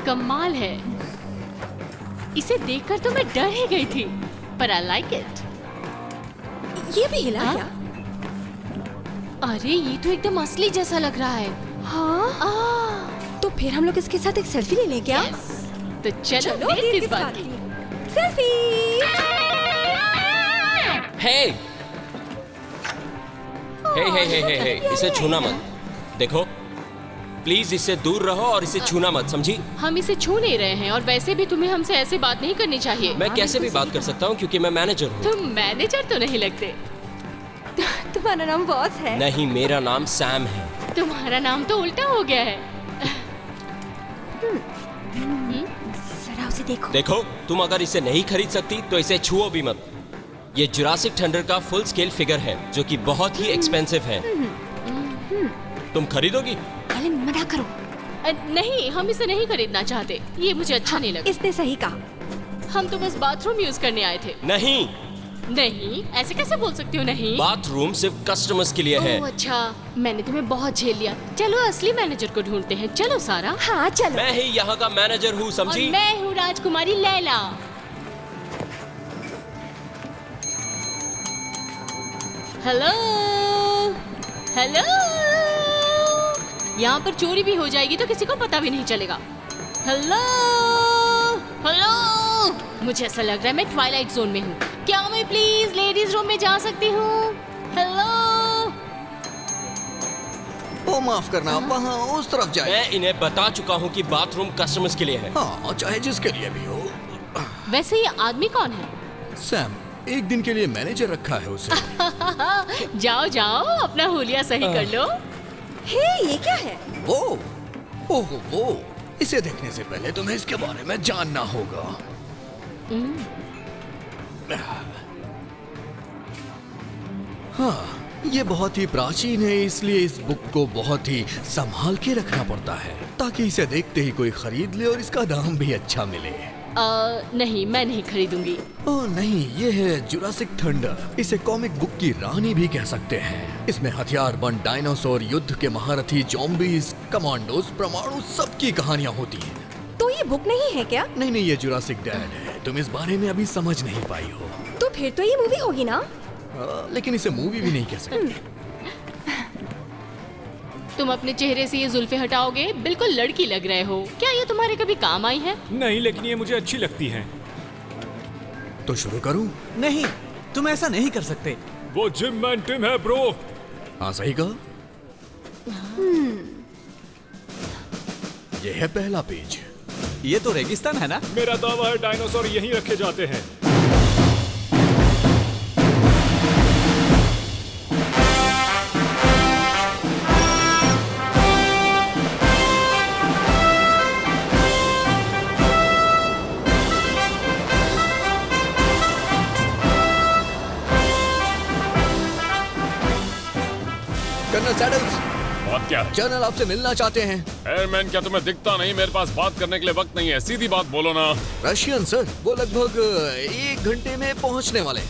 कमाल है। इसे देखकर तो मैं डर ही गई थी, पर आई लाइक इट। ये भी हिला क्या? अरे ये तो एकदम असली जैसा लग रहा है। हाँ? तो फिर हम लोग इसके साथ एक सेल्फी ले लें क्या? Yes. तो चलो देर किस बात की। सेल्फी। हे इसे छूना मत। देखो प्लीज इससे दूर रहो और इसे छूना मत, समझी? हम इसे छू नहीं रहे हैं और वैसे भी तुम्हें हमसे ऐसे बात नहीं करनी चाहिए। मैं कैसे भी बात कर सकता हूँ क्योंकि मैं मैनेजर हूँ। तुम मैनेजर तो नहीं लगते। तुम्हारा नाम बॉस है? नहीं, मेरा नाम सैम है। तुम्हारा नाम तो उल्टा हो गया है। जरा उसे देखो। देखो तुम अगर इसे नहीं खरीद सकती तो इसे छुओ भी मत। ये जुरासिक थंडर का फुल स्केल फिगर है जो कि बहुत ही एक्सपेंसिव है। तुम खरीदोगी? मना करो। नहीं, हम इसे नहीं खरीदना चाहते। ये मुझे अच्छा नहीं लगा। इसने सही कहा। हम तो बस बाथरूम यूज करने आए थे। नहीं नहीं, ऐसे कैसे बोल सकती हो? नहीं, बाथरूम सिर्फ कस्टमर्स के लिए है। ओह अच्छा, मैंने तुम्हें बहुत झेल लिया। चलो असली मैनेजर को ढूंढते हैं। चलो सारा। हाँ चलो। मैं ही यहाँ का मैनेजर हूँ, समझी? और मैं हूँ राजकुमारी लैला। Hello hello. यहाँ पर चोरी भी हो जाएगी तो किसी को पता भी नहीं चलेगा। Hello hello. मुझे ऐसा लग रहा है मैं ट्वाइलाइट जोन में हूँ। क्या मैं प्लीज लेडीज रूम में जा सकती हूँ? हेलो। ओ माफ करना, वहाँ उस तरफ जाए। मैं इन्हें बता चुका हूँ कि बाथरूम कस्टमर्स के लिए है। हाँ, चाहे जिसके लिए भी हो। वैसे ये आदमी कौन है? सैम, एक दिन के लिए मैनेजर रखा है उसे। जाओ जाओ, अपना हुलिया सही कर लो। हे, ये क्या है? वो इसे देखने से पहले तुम्हें इसके बारे में जानना होगा। हाँ, ये बहुत ही प्राचीन है, इसलिए इस बुक को बहुत ही संभाल के रखना पड़ता है ताकि इसे देखते ही कोई खरीद ले और इसका दाम भी अच्छा मिले। नहीं, मैं नहीं खरीदूंगी। ओह नहीं, ये है जुरासिक थंडर। इसे कॉमिक बुक की रानी भी कह सकते हैं। इसमें हथियारबंद डायनासोर, युद्ध के महारथी, ज़ॉम्बीज, कमांडोज, परमाणु, सबकी कहानियाँ होती हैं। तो ये बुक नहीं है क्या? नहीं, ये जुरासिक डैड है। तुम इस बारे में अभी समझ नहीं पाई हो। तो फिर तो ये मूवी होगी ना? लेकिन इसे मूवी भी नहीं कह सकते। तुम अपने चेहरे से ये जुल्फे हटाओगे? बिल्कुल लड़की लग रहे हो। क्या ये तुम्हारे कभी काम आई है? नहीं, लेकिन ये मुझे अच्छी लगती है। तो शुरू करूं? नहीं, तुम ऐसा नहीं कर सकते। वो जिम मैन टिम है ब्रो। हाँ सही कहा। ये है पहला पेज। ये तो रेगिस्तान है ना? मेरा दावा है डायनासोर यहीं रखे जाते हैं। जनरल सैडल्स, बात क्या है? जनरल आपसे मिलना चाहते हैं। एयरमैन, क्या तुम्हें दिखता नहीं? मेरे पास बात करने के लिए वक्त नहीं है, सीधी बात बोलो ना। रशियन सर, वो लगभग 1 घंटे में पहुंचने वाले।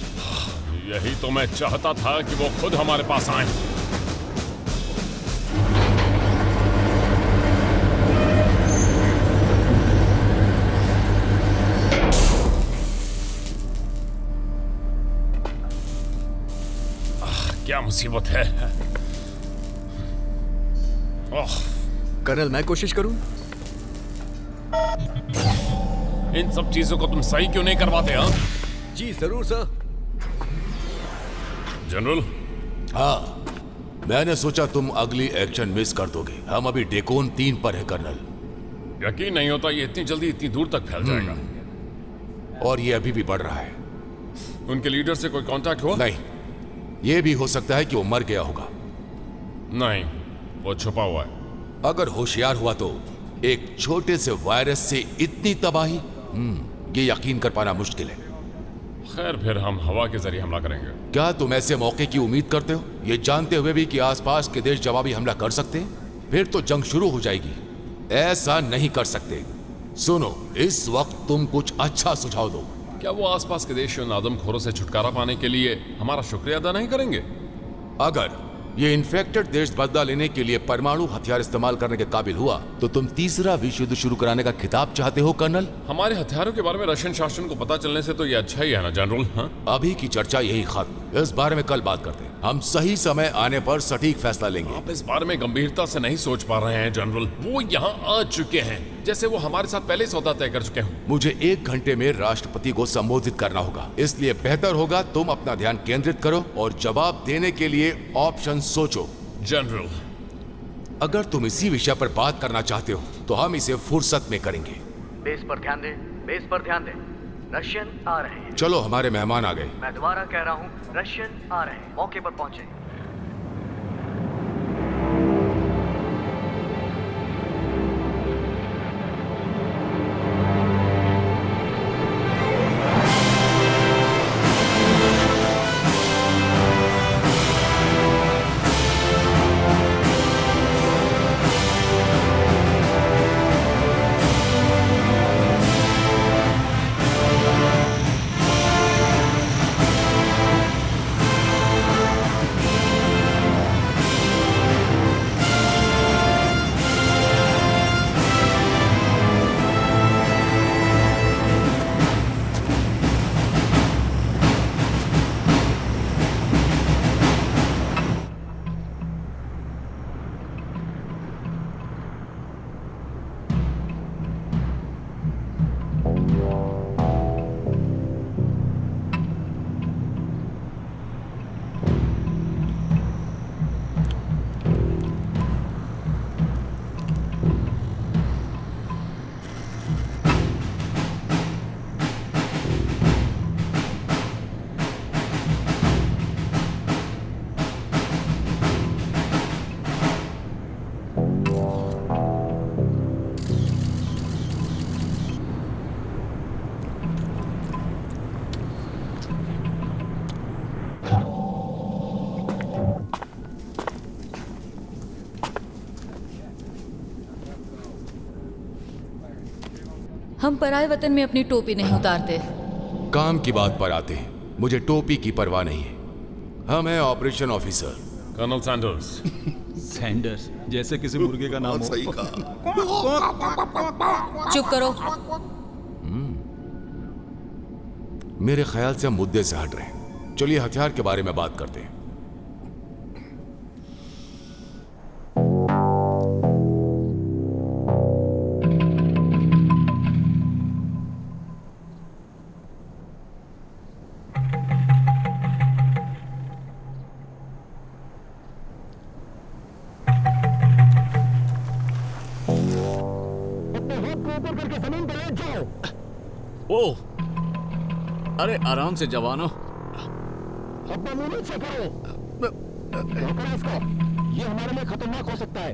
यही तो मैं चाहता था कि वो खुद हमारे पास आए। क्या मुसीबत है। ओह, कर्नल, मैं कोशिश करूं? इन सब चीजों को तुम सही क्यों नहीं करवाते? हाँ जी जरूर सर। जनरल, हाँ, मैंने सोचा तुम अगली एक्शन मिस कर दोगे। हम अभी डेकोन 3 पर है कर्नल, यकीन नहीं होता ये इतनी जल्दी इतनी दूर तक फैल जाएगा। और ये अभी भी बढ़ रहा है। उनके लीडर से कोई कांटेक्ट हुआ? नहीं, ये भी हो सकता है कि वो मर गया होगा। नहीं, वो छुपा हुआ है। अगर होशियार हुआ तो एक छोटे से वायरस से इतनी तबाही, ये यकीन कर पाना मुश्किल है। खैर, फिर हम हवा के जरिए हमला करेंगे। क्या तुम ऐसे मौके की उम्मीद करते हो, ये जानते हुए भी कि आसपास के देश जवाबी हमला कर सकते हैं? फिर तो जंग शुरू हो जाएगी। ऐसा नहीं कर सकते। सुनो, इस वक्त तुम कुछ अच्छा सुझाव दो। क्या वो आसपास के देश उन आदमखोरों से छुटकारा पाने के लिए हमारा शुक्रिया अदा नहीं करेंगे? अगर ये इन्फेक्टेड देश बदला लेने के लिए परमाणु हथियार इस्तेमाल करने के काबिल हुआ तो तुम तीसरा विश्व युद्ध शुरू कराने का खिताब चाहते हो कर्नल? हमारे हथियारों के बारे में रशियन शासन को पता चलने से तो ये अच्छा ही है ना जनरल। हाँ, अभी की चर्चा यही खत्म। इस बारे में कल बात करते हैं। हम सही समय आने पर सटीक फैसला लेंगे। आप इस बारे में गंभीरता से नहीं सोच पा रहे हैं जनरल। वो यहाँ आ चुके हैं, जैसे वो हमारे साथ पहले ही सौदा तय कर चुके हों। मुझे 1 घंटे में राष्ट्रपति को संबोधित करना होगा, इसलिए बेहतर होगा तुम अपना ध्यान केंद्रित करो और जवाब देने के लिए ऑप्शन सोचो। जनरल, अगर तुम इसी विषय पर बात करना चाहते हो तो हम इसे फुर्सत में करेंगे। बेस पर ध्यान दें, बेस पर ध्यान दें। रशियन आ रहे हैं। चलो, हमारे मेहमान आ गए। मैं दोबारा कह रहा हूँ, रशियन आ रहे हैं। मौके पर पहुंचे। हम पराए वतन में अपनी टोपी नहीं उतारते। काम की बात पर आते हैं, मुझे टोपी की परवाह नहीं है। हम हैं operation officer colonel Sanders. Sanders जैसे किसी मुर्गे का नाम हो। सही कहा। चुप करो। मेरे ख्याल से हम मुद्दे से हट रहे हैं। चलिए हथियार के बारे में बात करते हैं। ओह, अरे आराम से जवानों। ये हमारे लिए खतरनाक हो सकता है।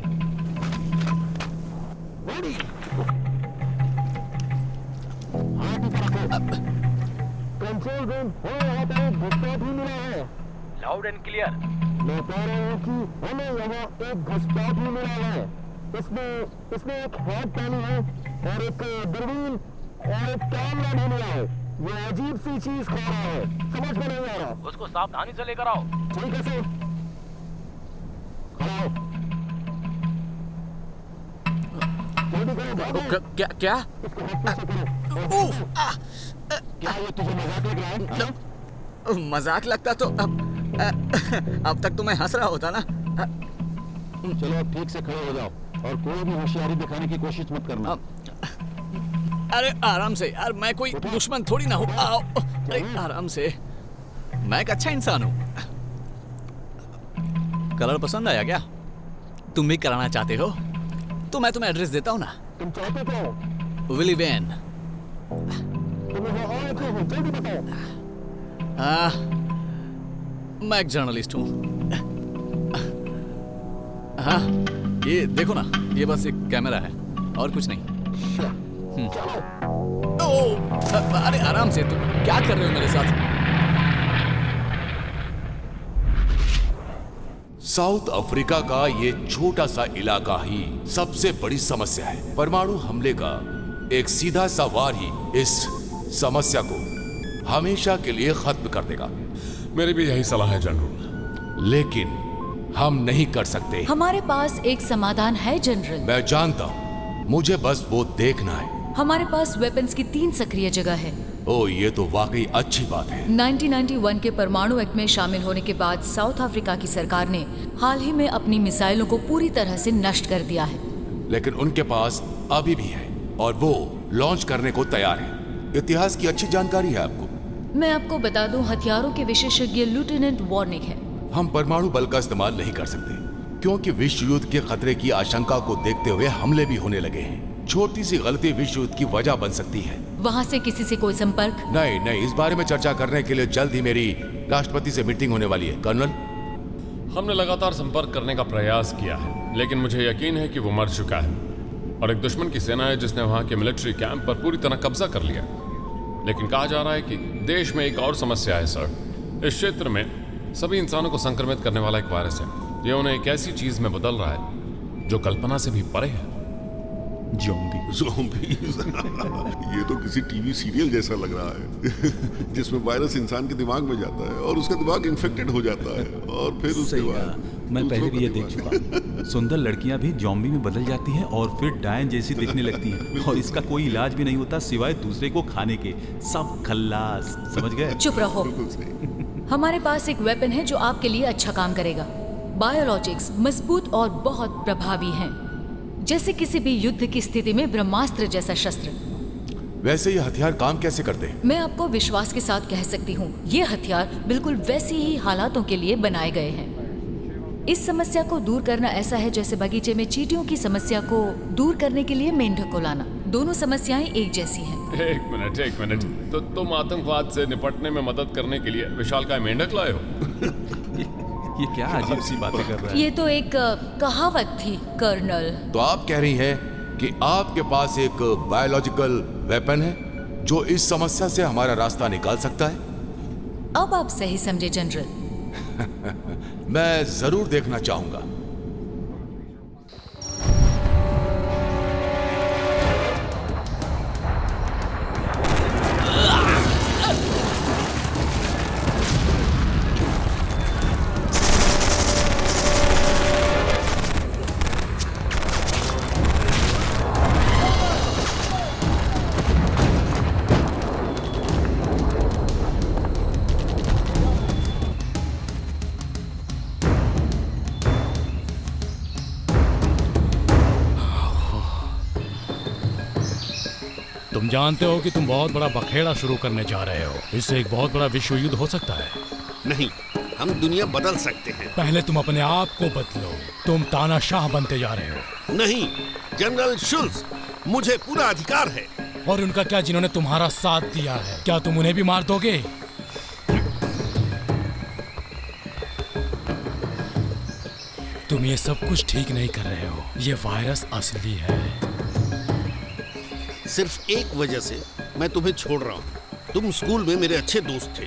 कंट्रोल रूम हो, यहाँ पर एक विस्फोट भी मिला है। Loud and clear. मैं कह रहा हूँ कि हमें यहाँ एक घुसपैठ भी मिला है। इसमें एक हैट पहनी है और एक दूरबीन और एक कैमरा भी मिला है। ये अजीब सी चीज खा रहा है, समझ में नहीं आ रहा। उसको सावधानी से लेकर आओ। ठीक है सर। खड़ा हो। जल्दी करो, भागो। क्या इसको हाथ पीछे करो। क्या ये तुझे मजाक लग रहा है? हाँ? मजाक लगता तो अब तक तो मैं हंस रहा होता ना। चलो अब ठीक से खड़े हो जाओ और कोई भी होशियारी दिखाने की कोशिश मत करना। अरे आराम से यार, मैं कोई दुश्मन थोड़ी ना हूँ। आओ, अरे आराम से, मैं एक अच्छा इंसान हूँ। कलर पसंद आया क्या? तुम भी कराना चाहते हो तो मैं तुम्हें एड्रेस देता हूँ ना। तुम चाहते क्या हो? Willy Van. तुम यहाँ आए क्यों हो? जल्दी बताओ। मैं एक जर्नलिस्ट हूँ। हाँ, ये देखो ना, ये बस एक कैमरा है और कुछ नहीं। अरे आराम से, तुम क्या कर रहे हो मेरे साथ? साउथ अफ्रीका का ये छोटा सा इलाका ही सबसे बड़ी समस्या है। परमाणु हमले का एक सीधा सा वार ही इस समस्या को हमेशा के लिए खत्म कर देगा। मेरी भी यही सलाह है जनरल। लेकिन हम नहीं कर सकते। हमारे पास एक समाधान है जनरल। मैं जानता हूँ, मुझे बस वो देखना है। हमारे पास वेपन्स की 3 सक्रिय जगह है। ओ, ये तो वाकई अच्छी बात है। 1991 के परमाणु एक्ट में शामिल होने के बाद साउथ अफ्रीका की सरकार ने हाल ही में अपनी मिसाइलों को पूरी तरह से नष्ट कर दिया है। लेकिन उनके पास अभी भी है और वो लॉन्च करने को तैयार है। इतिहास की अच्छी जानकारी है आपको। मैं आपको बता दूं, हथियारों के विशेषज्ञ लेफ्टिनेंट वार्निक है। हम परमाणु बल का इस्तेमाल नहीं कर सकते क्योंकि विश्व युद्ध के खतरे की आशंका को देखते हुए हमले भी होने लगे हैं। छोटी सी गलती विश्व युद्ध की वजह बन सकती है। वहाँ से किसी से कोई संपर्क? नहीं, इस बारे में चर्चा करने के लिए जल्द ही मेरी राष्ट्रपति से मीटिंग होने वाली है। कर्नल, हमने लगातार संपर्क करने का प्रयास किया है, लेकिन मुझे यकीन है कि वो मर चुका है और एक दुश्मन की सेना है जिसने वहाँ के मिलिट्री कैंप पर पूरी तरह कब्जा कर लिया। लेकिन कहा जा रहा है कि देश में एक और समस्या है सर। इस क्षेत्र में सभी इंसानों को संक्रमित करने वाला एक वायरस है। ये उन्हें एक ऐसी चीज में बदल रहा है जो कल्पना से भी परे है। ज़ॉम्बीज़ ये तो किसी टीवी सीरियल जैसा लग रहा है जिसमें वायरस इंसान के दिमाग में जाता है और उसका दिमाग इन्फेक्टेड हो जाता है और फिर उसके बाद मैं पहले भी ये देख चुका। सुंदर लड़कियां भी ज़ॉम्बी में बदल जाती हैं और फिर डायन जैसी दिखने लगती हैं और इसका कोई इलाज भी नहीं होता सिवाय दूसरे को खाने के। सब खल्लास, समझ गए? चुप रहो। हमारे पास एक वेपन है जो आपके लिए अच्छा काम करेगा। बायोलॉजिक्स मजबूत और बहुत प्रभावी हैं, जैसे किसी भी युद्ध की स्थिति में ब्रह्मास्त्र जैसा शस्त्र। वैसे ये हथियार काम कैसे करते हैं? मैं आपको विश्वास के साथ कह सकती हूँ, ये हथियार बिल्कुल वैसी ही हालातों के लिए बनाए गए हैं। इस समस्या को दूर करना ऐसा है जैसे बगीचे में चींटियों की समस्या को दूर करने के लिए मेंढक को लाना। दोनों समस्याएं एक जैसी हैं। एक मिनट, तो तुम आतंकवाद से निपटने में मदद करने के लिए विशालकाय मेंढक लाए हो? ये क्या अजीब सी बातें कर रहा है? ये तो एक कहावत थी कर्नल। तो आप कह रही हैं कि आपके पास एक बायोलॉजिकल वेपन है जो इस समस्या से हमारा रास्ता निकाल सकता है? अब आप सही समझे जनरल। मैं जरूर देखना चाहूंगा। तुम जानते हो कि तुम बहुत बड़ा बखेड़ा शुरू करने जा रहे हो। इससे एक बहुत बड़ा विश्व युद्ध हो सकता है। नहीं, हम दुनिया बदल सकते हैं। पहले तुम अपने आप को बदलो। तुम तानाशाह बनते जा रहे हो। नहीं जनरल शुल्स, मुझे पूरा अधिकार है। और उनका क्या जिन्होंने तुम्हारा साथ दिया है? क्या तुम उन्हें भी मार दोगे? तुम ये सब कुछ ठीक नहीं कर रहे हो। ये वायरस असली है। सिर्फ एक वजह से मैं तुम्हें छोड़ रहा हूँ। तुम स्कूल में मेरे अच्छे दोस्त थे।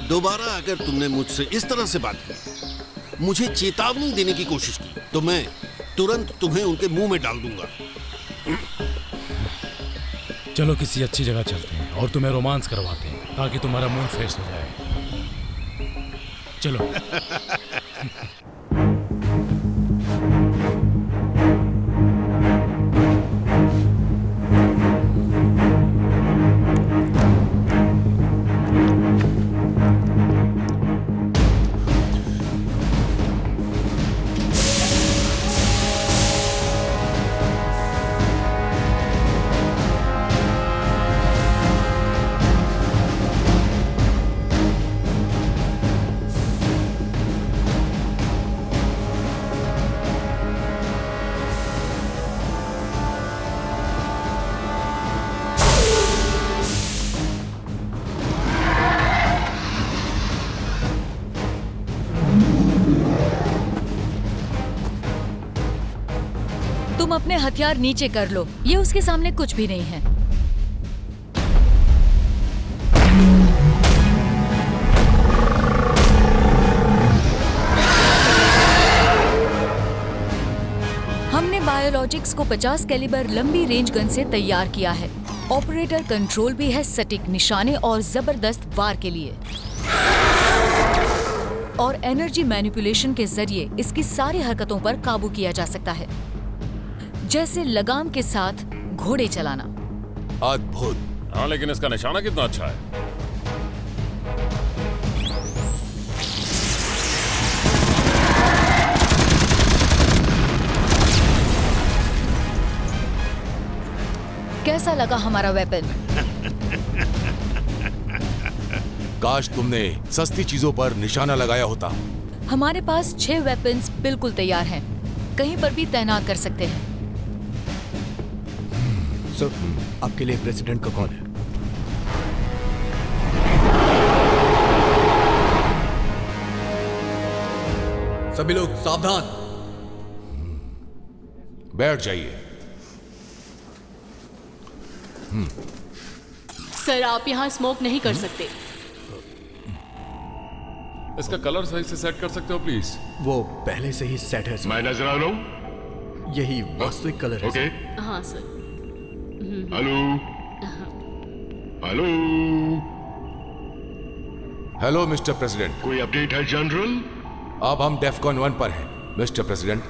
दोबारा अगर तुमने मुझसे इस तरह से बात की, मुझे चेतावनी देने की कोशिश की, तो मैं तुरंत तुम्हें उनके मुंह में डाल दूंगा। चलो किसी अच्छी जगह चलते हैं और तुम्हें रोमांस करवाते हैं ताकि तुम्हारा मूड फ्रेश हो जाए। चलो। तुम अपने हथियार नीचे कर लो, ये उसके सामने कुछ भी नहीं है। हमने बायोलॉजिक्स को 50 कैलिबर लंबी रेंज गन से तैयार किया है। ऑपरेटर कंट्रोल भी है सटीक निशाने और जबरदस्त वार के लिए। और एनर्जी मैनिपुलेशन के जरिए इसकी सारी हरकतों पर काबू किया जा सकता है, जैसे लगाम के साथ घोड़े चलाना। अद्भुत। हाँ, लेकिन इसका निशाना कितना अच्छा है। कैसा लगा हमारा वेपन? काश तुमने सस्ती चीजों पर निशाना लगाया होता। हमारे पास 6 वेपन्स बिल्कुल तैयार हैं, कहीं पर भी तैनात कर सकते हैं। सर, आपके लिए प्रेसिडेंट का कॉल है। सभी लोग सावधान। बैठ जाइए। सर, आप यहाँ स्मोक नहीं कर सकते। इसका कलर सही से सेट कर सकते हो प्लीज? वो पहले से ही सेट है। मैं नजर आ रहा हूँ। यही वास्तविक कलर है। ओके। हाँ sir. Hello. Hello. Hello mister president. कोई अपडेट है जनरल? अब हम डेफकॉन 1 पर हैं मिस्टर प्रेसिडेंट।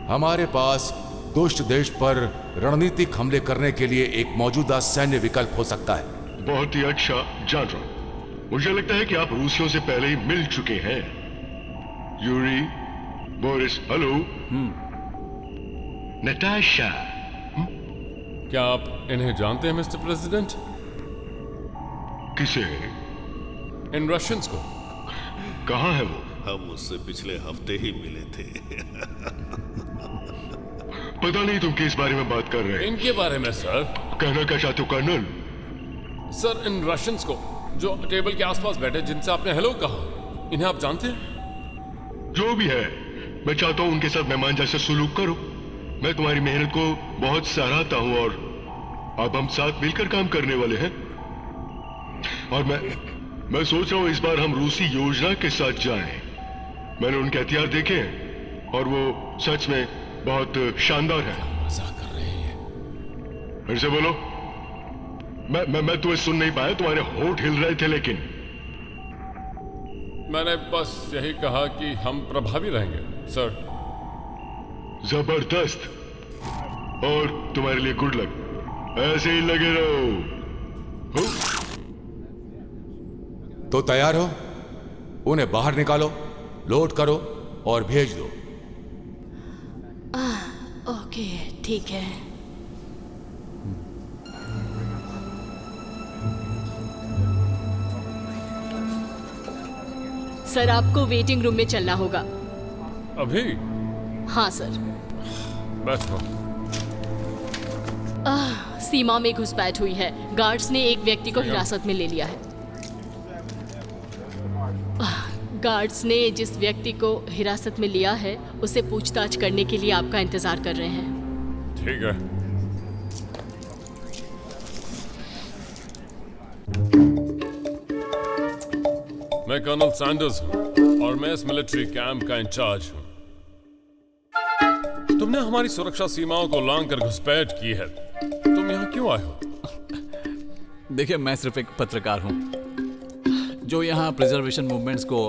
हमारे पास दुष्ट देश पर रणनीतिक हमले करने के लिए एक मौजूदा सैन्य विकल्प हो सकता है। बहुत ही अच्छा जनरल। मुझे लगता है कि आप रूसियों से पहले ही मिल चुके हैं। Yuri, Boris, hello, Natasha. क्या आप इन्हें जानते हैं मिस्टर प्रेसिडेंट? किसे? इन रशियंस को। कहाँ है वो? हम उससे पिछले हफ्ते ही मिले थे। पता नहीं तुम किस बारे में बात कर रहे हैं। इनके बारे में सर। कहना क्या चाहते हो कर्नल? सर, इन रशियंस को जो टेबल के आसपास बैठे, जिनसे आपने हेलो कहा, इन्हें आप जानते हैं? जो भी है, मैं चाहता हूं उनके साथ मेहमान जैसे सुलूक करो। मैं तुम्हारी मेहनत को बहुत सराहता हूं और अब हम साथ मिलकर काम करने वाले हैं। और मैं सोच रहा हूं इस बार हम रूसी योजना के साथ जाएं। मैंने उनके हथियार देखे हैं और वो सच में बहुत शानदार है। मजाक कर रहे हैं। फिर से बोलो। मैं तुम्हें सुन नहीं पाया, तुम्हारे होंठ हिल रहे थे। लेकिन मैंने बस यही कहा कि हम प्रभावी रहेंगे सर। जबरदस्त। और तुम्हारे लिए गुड लक। ऐसे ही लगे रहो। तो तैयार हो? उन्हें बाहर निकालो, लोड करो और भेज दो। ओके, ठीक है। सर, आपको वेटिंग रूम में चलना होगा। अभी? हाँ सर। बैठो। सीमा में घुसपैठ हुई है। गार्ड्स ने एक व्यक्ति को हिरासत में ले लिया है। गार्ड्स ने जिस व्यक्ति को हिरासत में लिया है उसे पूछताछ करने के लिए आपका इंतजार कर रहे हैं। ठीक है। मैं कर्नल सैंडर्स हूँ और मैं इस मिलिट्री कैंप का इंचार्ज हूँ। तुमने हमारी सुरक्षा सीमाओं को लांघ कर घुसपैठ की है। तुम यहाँ क्यों आए हो? देखिए, मैं सिर्फ एक पत्रकार हूँ जो यहाँ प्रिजर्वेशन मूवमेंट्स को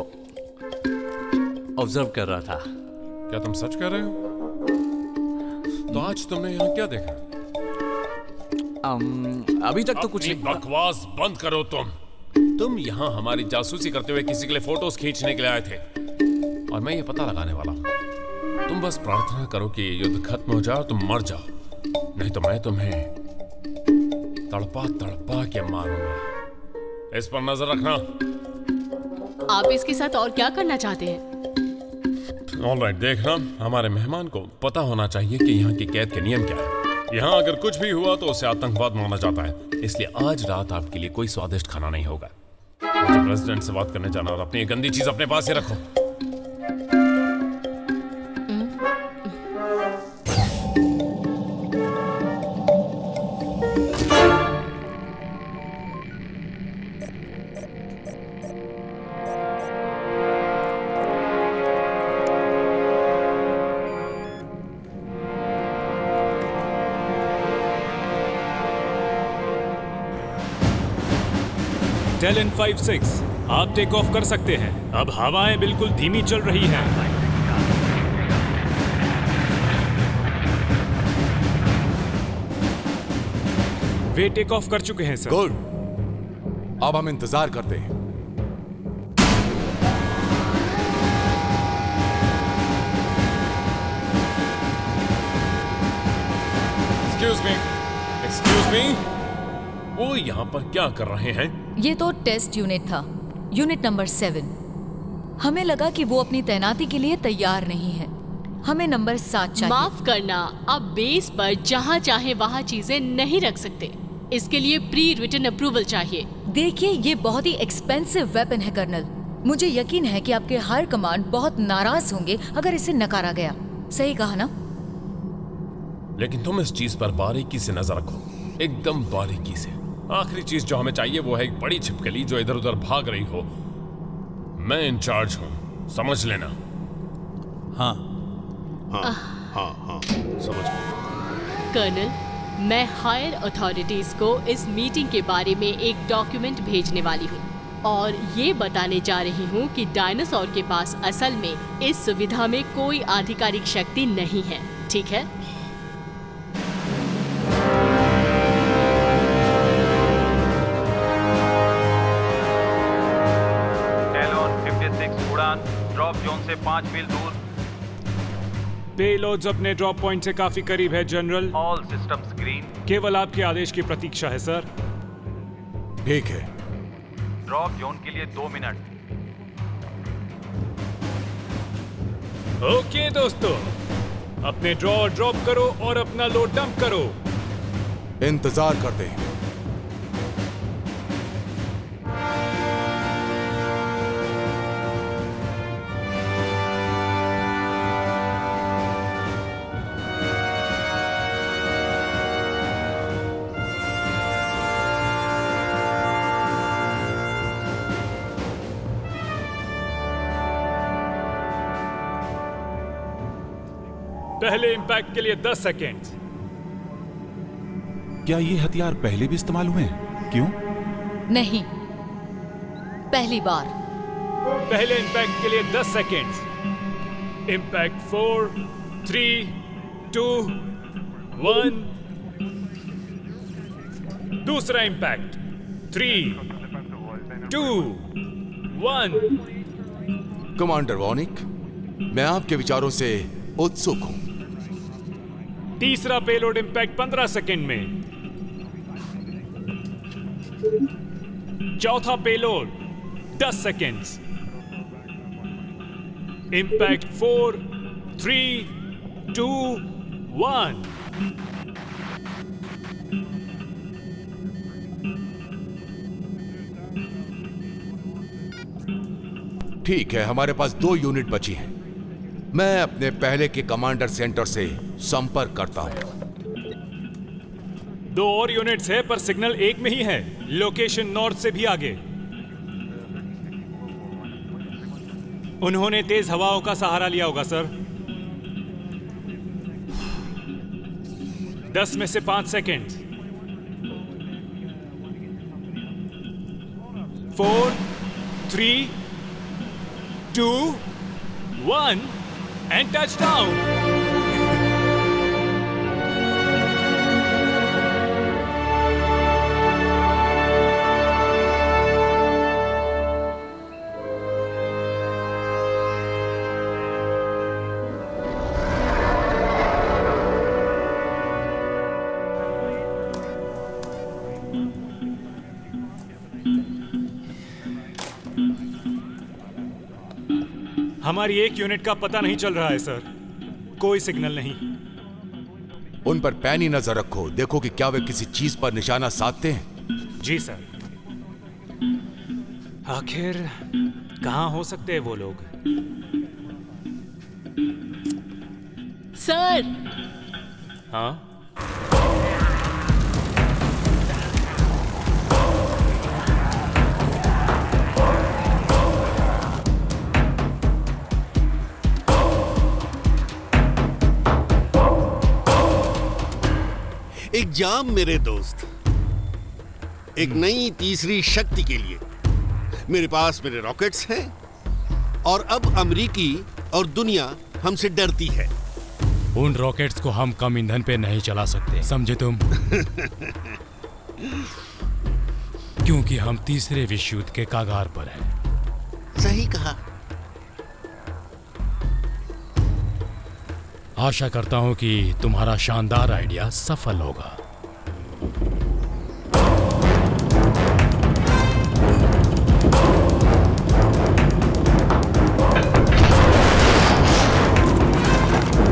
ऑब्जर्व कर रहा था। क्या तुम सच कह रहे हो? तो आज तुमने यहाँ क्या देखा? अभी तक तो कुछ नहीं। बकवास बंद करो तुम यहाँ हमारी जासूसी करते हुए किसी के लिए फोटोज खींचने के लिए आए थे और मैं ये पता लगाने वाला हूँ। तुम बस प्रार्थना करो कि युद्ध खत्म हो जाए और तुम मर जाओ, नहीं तो मैं तुम्हें तड़पा तड़पा के मारूंगा। इस पर नजर रखना। आप इसके साथ और क्या करना चाहते हैं? ऑलराइट, देखना, हमारे मेहमान को पता होना चाहिए कि यहाँ की कैद के नियम क्या है। यहाँ अगर कुछ भी हुआ तो उसे आतंकवाद माना जाता है, इसलिए आज रात आपके लिए कोई स्वादिष्ट खाना नहीं होगा। मुझे प्रेसिडेंट से बात करने जाना और अपनी गंदी चीज अपने पास ही रखो। टेलन 5-6, आप टेक ऑफ कर सकते हैं। अब हवाएं बिल्कुल धीमी चल रही हैं। वे टेक ऑफ कर चुके हैं सर। गुड, अब हम इंतजार करते हैं। Excuse me, वो यहाँ पर क्या कर रहे हैं? ये तो टेस्ट यूनिट था, यूनिट नंबर 7। हमें लगा कि वो अपनी तैनाती के लिए तैयार नहीं है। हमें नंबर 7 चाहिए। माफ करना, आप बेस पर जहाँ चाहे वहाँ चीजें नहीं रख सकते। इसके लिए प्री रिटन अप्रूवल चाहिए। देखिए, ये बहुत ही एक्सपेंसिव वेपन है कर्नल। मुझे यकीन है कि आपके हायर कमांड बहुत नाराज होंगे अगर इसे नकारा गया। सही कहा ना? लेकिन तुम इस चीज पर बारीकी से नजर रखो, एकदम बारीकी से। आखिरी चीज जो हमें चाहिए वो है एक बड़ी छिपकली जो इधर उधर भाग रही हो। मैं इंचार्ज हूं, समझ लेना। हाँ, समझ गया। कर्नल, मैं हायर अथॉरिटीज को इस मीटिंग के बारे में एक डॉक्यूमेंट भेजने वाली हूँ और ये बताने जा रही हूँ कि डायनासोर के पास असल में इस सुविधा में कोई आधिकारिक शक्ति नहीं है। ठीक है? ड्रॉप जोन से 5 मील दूर। पेलोड्स अपने ड्रॉप पॉइंट से काफी करीब है जनरल। All systems green. केवल आपके आदेश की प्रतीक्षा है सर। ठीक है। ड्रॉप जोन के लिए 2 मिनट। ओके दोस्तों, अपने ड्रॉप करो और अपना लोड डंप करो। इंतजार करते हैं। पहले इंपैक्ट के लिए 10 सेकेंड। क्या ये हथियार पहले भी इस्तेमाल हुए हैं? क्यों? नहीं, पहली बार। पहले इंपैक्ट के लिए 10 सेकेंड। इंपैक्ट 4, 3, 2, 1। दूसरा इंपैक्ट 3, 2, 1। कमांडर वॉनिक, मैं आपके विचारों से उत्सुक हूं। तीसरा पेलोड इंपैक्ट 15 सेकेंड में। चौथा पेलोड 10 सेकेंड्स। इंपैक्ट 4, 3, 2, 1। ठीक है, हमारे पास 2 यूनिट बची हैं। मैं अपने पहले के कमांडर सेंटर से संपर्क करता हूं। 2 और यूनिट्स है पर सिग्नल एक में ही है। लोकेशन नॉर्थ से भी आगे। उन्होंने तेज हवाओं का सहारा लिया होगा सर। 10 में से 5 सेकेंड। 4, 3, 2, 1 and touchdown! हमारी एक यूनिट का पता नहीं चल रहा है सर, कोई सिग्नल नहीं। उन पर पैनी नजर रखो, देखो कि क्या वे किसी चीज पर निशाना साधते हैं। जी सर। आखिर कहाँ हो सकते हैं वो लोग? सर। हाँ? एक जाम मेरे दोस्त, एक नई तीसरी शक्ति के लिए। मेरे पास मेरे रॉकेट्स हैं और अब अमेरिकी और दुनिया हमसे डरती है। उन रॉकेट्स को हम कम ईंधन पे नहीं चला सकते, समझे तुम? क्योंकि हम तीसरे विश्व युद्ध के कगार पर हैं। सही कहा। आशा करता हूं कि तुम्हारा शानदार आइडिया सफल होगा।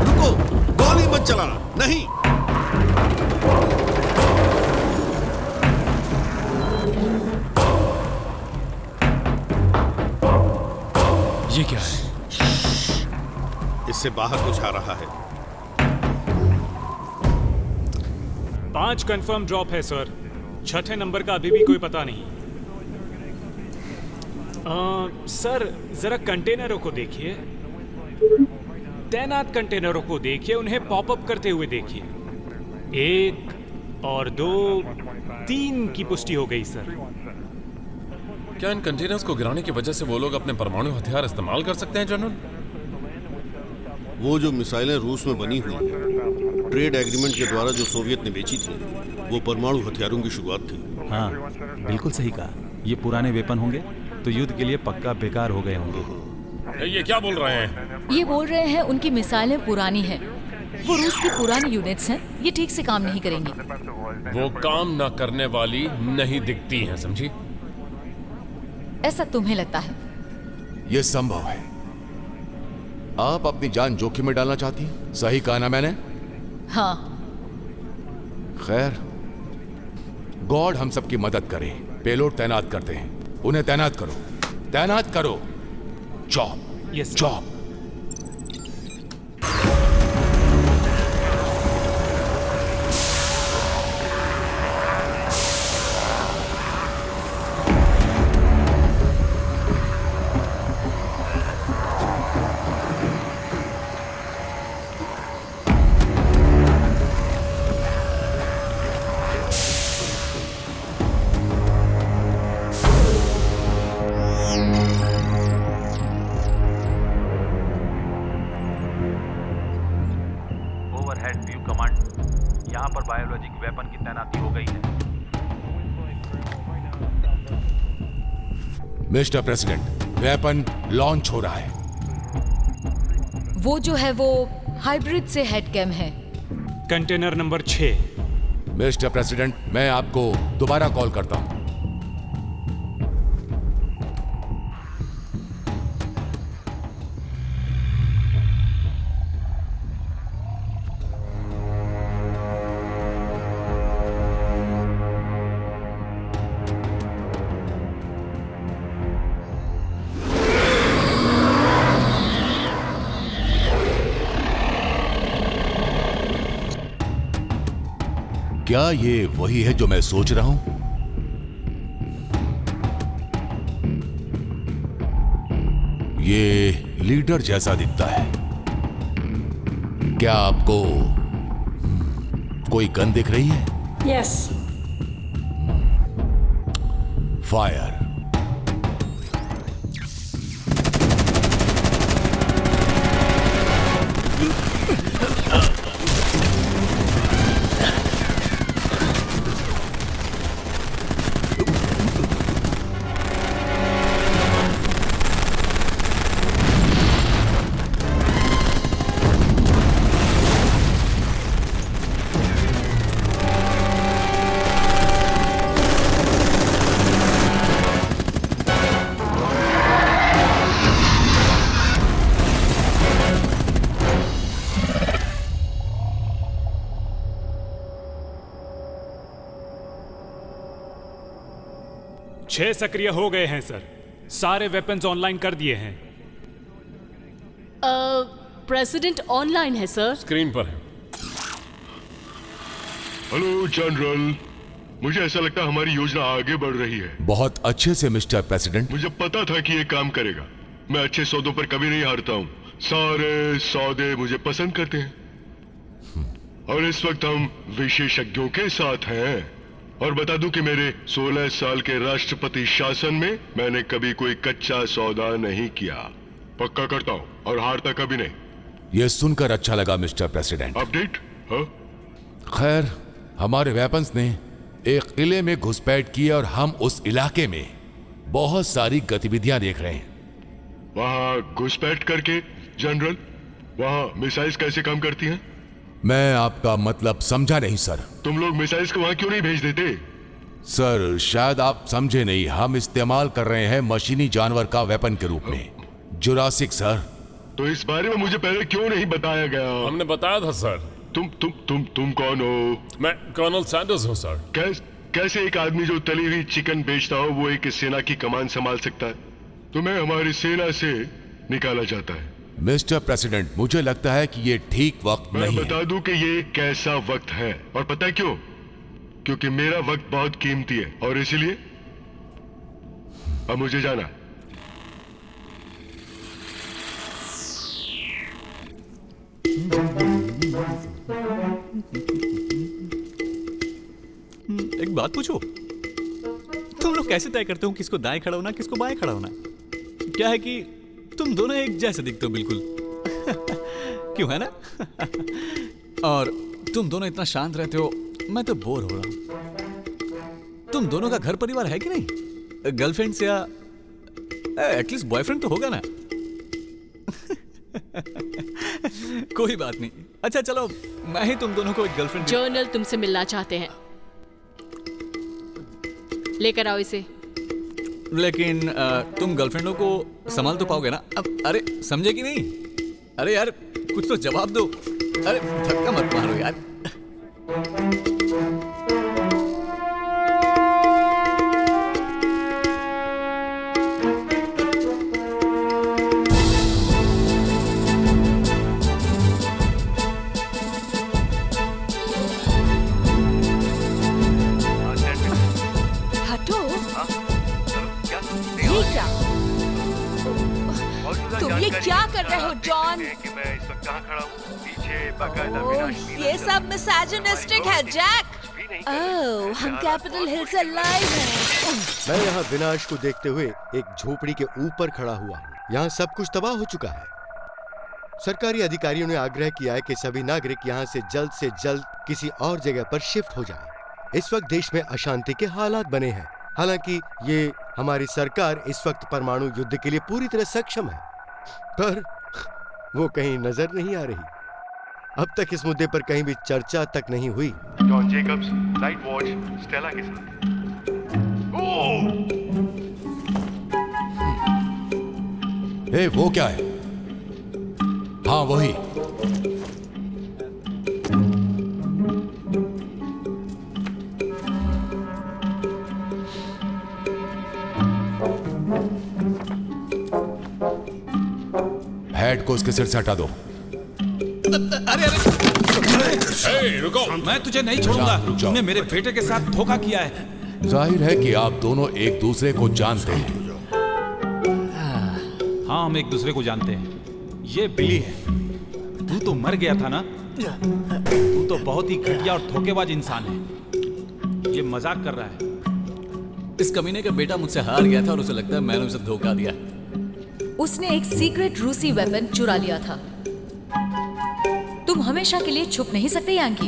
रुको, गोली मत चलाना। नहीं। ये क्या है? इससे बाहर कुछ आ रहा है। 5 कंफर्म ड्रॉप है सर। 6ठे नंबर का अभी भी कोई पता नहीं। सर जरा कंटेनरों को देखिए, तैनात कंटेनरों को देखिए, उन्हें पॉपअप करते हुए देखिए। 1 और 2, 3 की पुष्टि हो गई सर। क्या इन कंटेनर्स को गिराने की वजह से वो लोग अपने परमाणु हथियार इस्तेमाल कर सकते हैं जनरल? वो जो मिसाइलें रूस में बनी हुई हैं, ट्रेड एग्रीमेंट के द्वारा जो सोवियत ने बेची थी, वो परमाणु हथियारों की शुरुआत थी। हाँ, बिल्कुल सही कहा। ये पुराने वेपन होंगे तो युद्ध के लिए पक्का बेकार हो गए होंगे। ये क्या बोल रहे हैं? ये बोल रहे हैं उनकी मिसाइलें पुरानी हैं। वो रूस की पुरानी यूनिट्स हैं, ये ठीक से काम नहीं करेंगी। वो काम न करने वाली नहीं दिखती हैं, समझी? ऐसा तुम्हें लगता है? यह संभव है। आप अपनी जान जोखिम में डालना चाहती हैं? सही कहा ना मैंने? हाँ। खैर, गॉड हम सबकी मदद करे। पेलोड तैनात करते हैं। उन्हें तैनात करो, तैनात करो। Job, job. Mister president, weapon launch हो रहा है। वो जो है वो हाइब्रिड से हेडकैम है। Container number 6। मिस्टर प्रेसिडेंट, मैं आपको दोबारा कॉल करता हूं। क्या ये वही है जो मैं सोच रहा हूं? ये लीडर जैसा दिखता है। क्या आपको कोई गन दिख रही है? यस। फायर। छह सक्रिय हो गए हैं सर। सारे वेपन्स ऑनलाइन कर दिए हैं। प्रेसिडेंट ऑनलाइन है सर। स्क्रीन पर है। हेलो जनरल, मुझे ऐसा लगता है हमारी योजना आगे बढ़ रही है। बहुत अच्छे से मिस्टर प्रेसिडेंट। मुझे पता था कि ये काम करेगा। मैं अच्छे सौदों पर कभी नहीं हारता हूँ। सारे सौदे मुझे पसंद करते हैं। और इस वक्त हम विशेषज्ञों के साथ हैं। और बता दूं कि मेरे 16 साल के राष्ट्रपति शासन में मैंने कभी कोई कच्चा सौदा नहीं किया। पक्का करता हूं और हारता कभी नहीं। यह सुनकर अच्छा लगा मिस्टर प्रेसिडेंट। अपडेट? हाँ? खैर, हमारे वेपन्स ने एक किले में घुसपैठ की और हम उस इलाके में बहुत सारी गतिविधियां देख रहे हैं। वहां घुसपैठ करके जनरल, वहां मिसाइल्स कैसे काम करती हैं? मैं आपका मतलब समझा नहीं सर। तुम लोग मिसाइल्स को वहां क्यों नहीं भेज देते? सर, शायद आप समझे नहीं। हम इस्तेमाल कर रहे हैं मशीनी जानवर का वेपन के रूप में, जुरासिक सर। तो इस बारे में मुझे पहले क्यों नहीं बताया गया? हमने बताया था सर। तुम कौन हो? मैं कर्नल सैंडर्स हूँ सर। कैसे एक आदमी जो तली हुई चिकन बेचता हो वो एक सेना की कमान संभाल सकता है? तुम्हें हमारी सेना से निकाला जाता है। मिस्टर प्रेसिडेंट, मुझे लगता है कि ये ठीक वक्त नहीं है। मैं बता दूं कि ये कैसा वक्त है, और पता है क्यों? क्योंकि मेरा वक्त बहुत कीमती है और इसीलिए अब मुझे जाना। एक बात पूछो, तुम लोग कैसे तय करते हो किसको दाएं खड़ा होना, किसको बाएं खड़ा होना? क्या है कि तुम दोनों एक जैसे दिखते हो बिल्कुल। क्यों, है ना? और तुम दोनों इतना शांत रहते हो, मैं तो बोर हो रहा हूं। तुम दोनों का घर परिवार है कि नहीं? गर्लफ्रेंड्स या एटलीस्ट बॉयफ्रेंड तो होगा ना? कोई बात नहीं। अच्छा चलो, मैं ही तुम दोनों को एक गर्लफ्रेंड। जर्नल तुमसे मिलना चाहते हैं, लेकर आओ इसे। लेकिन तुम गर्लफ्रेंडों को संभाल तो पाओगे ना? अब अरे समझे कि नहीं? अरे यार कुछ तो जवाब दो। अरे धक्का मत मारो यार। हटो। तुम ये क्या कर रहे हो जॉन? कि मैं इस वक्त कहाँ खड़ा हूँ? पीछे बाकायदा ये सब मिसोजिनिस्टिक है जैक। ओह, हम कैपिटल हिल से लाइव हैं। मैं यहाँ विनाश को देखते हुए एक झोपड़ी के ऊपर खड़ा हुआ हूँ। यहाँ सब कुछ तबाह हो चुका है। सरकारी अधिकारियों ने आग्रह किया है कि सभी नागरिक यहाँ से जल्द किसी और जगह पर शिफ्ट हो जाएं। इस वक्त देश में अशांति के हालात बने हैं। हालांकि ये हमारी सरकार इस वक्त परमाणु युद्ध के लिए पूरी तरह सक्षम है, पर वो कहीं नजर नहीं आ रही। अब तक इस मुद्दे पर कहीं भी चर्चा तक नहीं हुई। John Jacob's, night watch, Stella के साथ। वो क्या है? हाँ वही। हेड को उसके सिर से हटा दो। अरे रुको, मैं तुझे नहीं छोड़ूंगा। तुमने मेरे बेटे के साथ धोखा किया है। जाहिर है कि आप दोनों एक दूसरे को जानते हैं। हाँ, हम एक दूसरे को जानते हैं। ये बिली है। तू तो मर गया था ना? तू तो बहुत ही घटिया और धोखेबाज इंसान है। ये मजाक कर रहा है। इस कमीने का बेटा मुझसे हार गया था और उसे लगता है मैंने उसे धोखा दिया। उसने एक सीक्रेट रूसी वेपन चुरा लिया था। तुम हमेशा के लिए छुप नहीं सकते यांकी।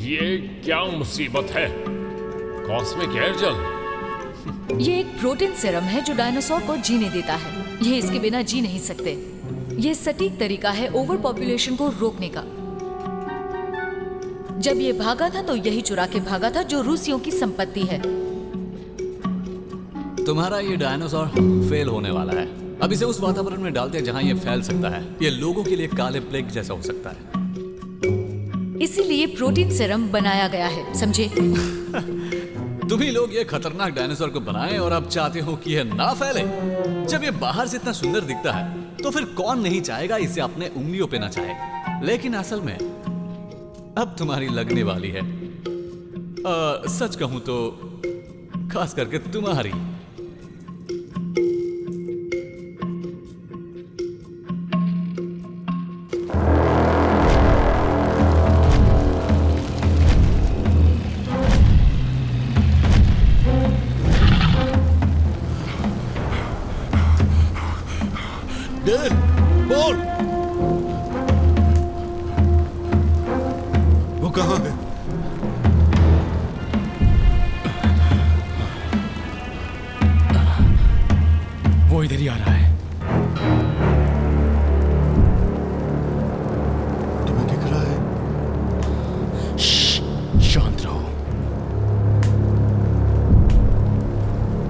ये क्या मुसीबत है? कॉस्मिक एयरजेल। ये एक प्रोटीन सीरम है जो डायनासोर को जीने देता है। ये इसके बिना जी नहीं सकते। ये सटीक तरीका है ओवर पॉपुलेशन को रोकने का। जब ये भागा था तो यही चुरा के भागा था, जो रूसियों की संपत्ति है। तुम्हारा ये डायनासोर फेल होने वाला है। अब इसे उस वातावरण में डालते हैं जहां ये फैल सकता है। ये लोगों के लिए काले प्लेग जैसा हो सकता है। इसीलिए प्रोटीन सीरम बनाया गया है, समझे? तुम ही लोग ये खतरनाक डायनासोर को बनाए और अब चाहते हो कि यह ना फैले। जब ये बाहर से इतना सुंदर दिखता है तो फिर कौन नहीं चाहेगा इसे अपने उंगलियों पे नचाए। लेकिन असल में अब तुम्हारी लगने वाली है। सच कहूं तो खास करके तुम्हारी। बोल, वो कहाँ है? वो इधर ही आ रहा है। तुम्हें दिख रहा है? शांत रहो।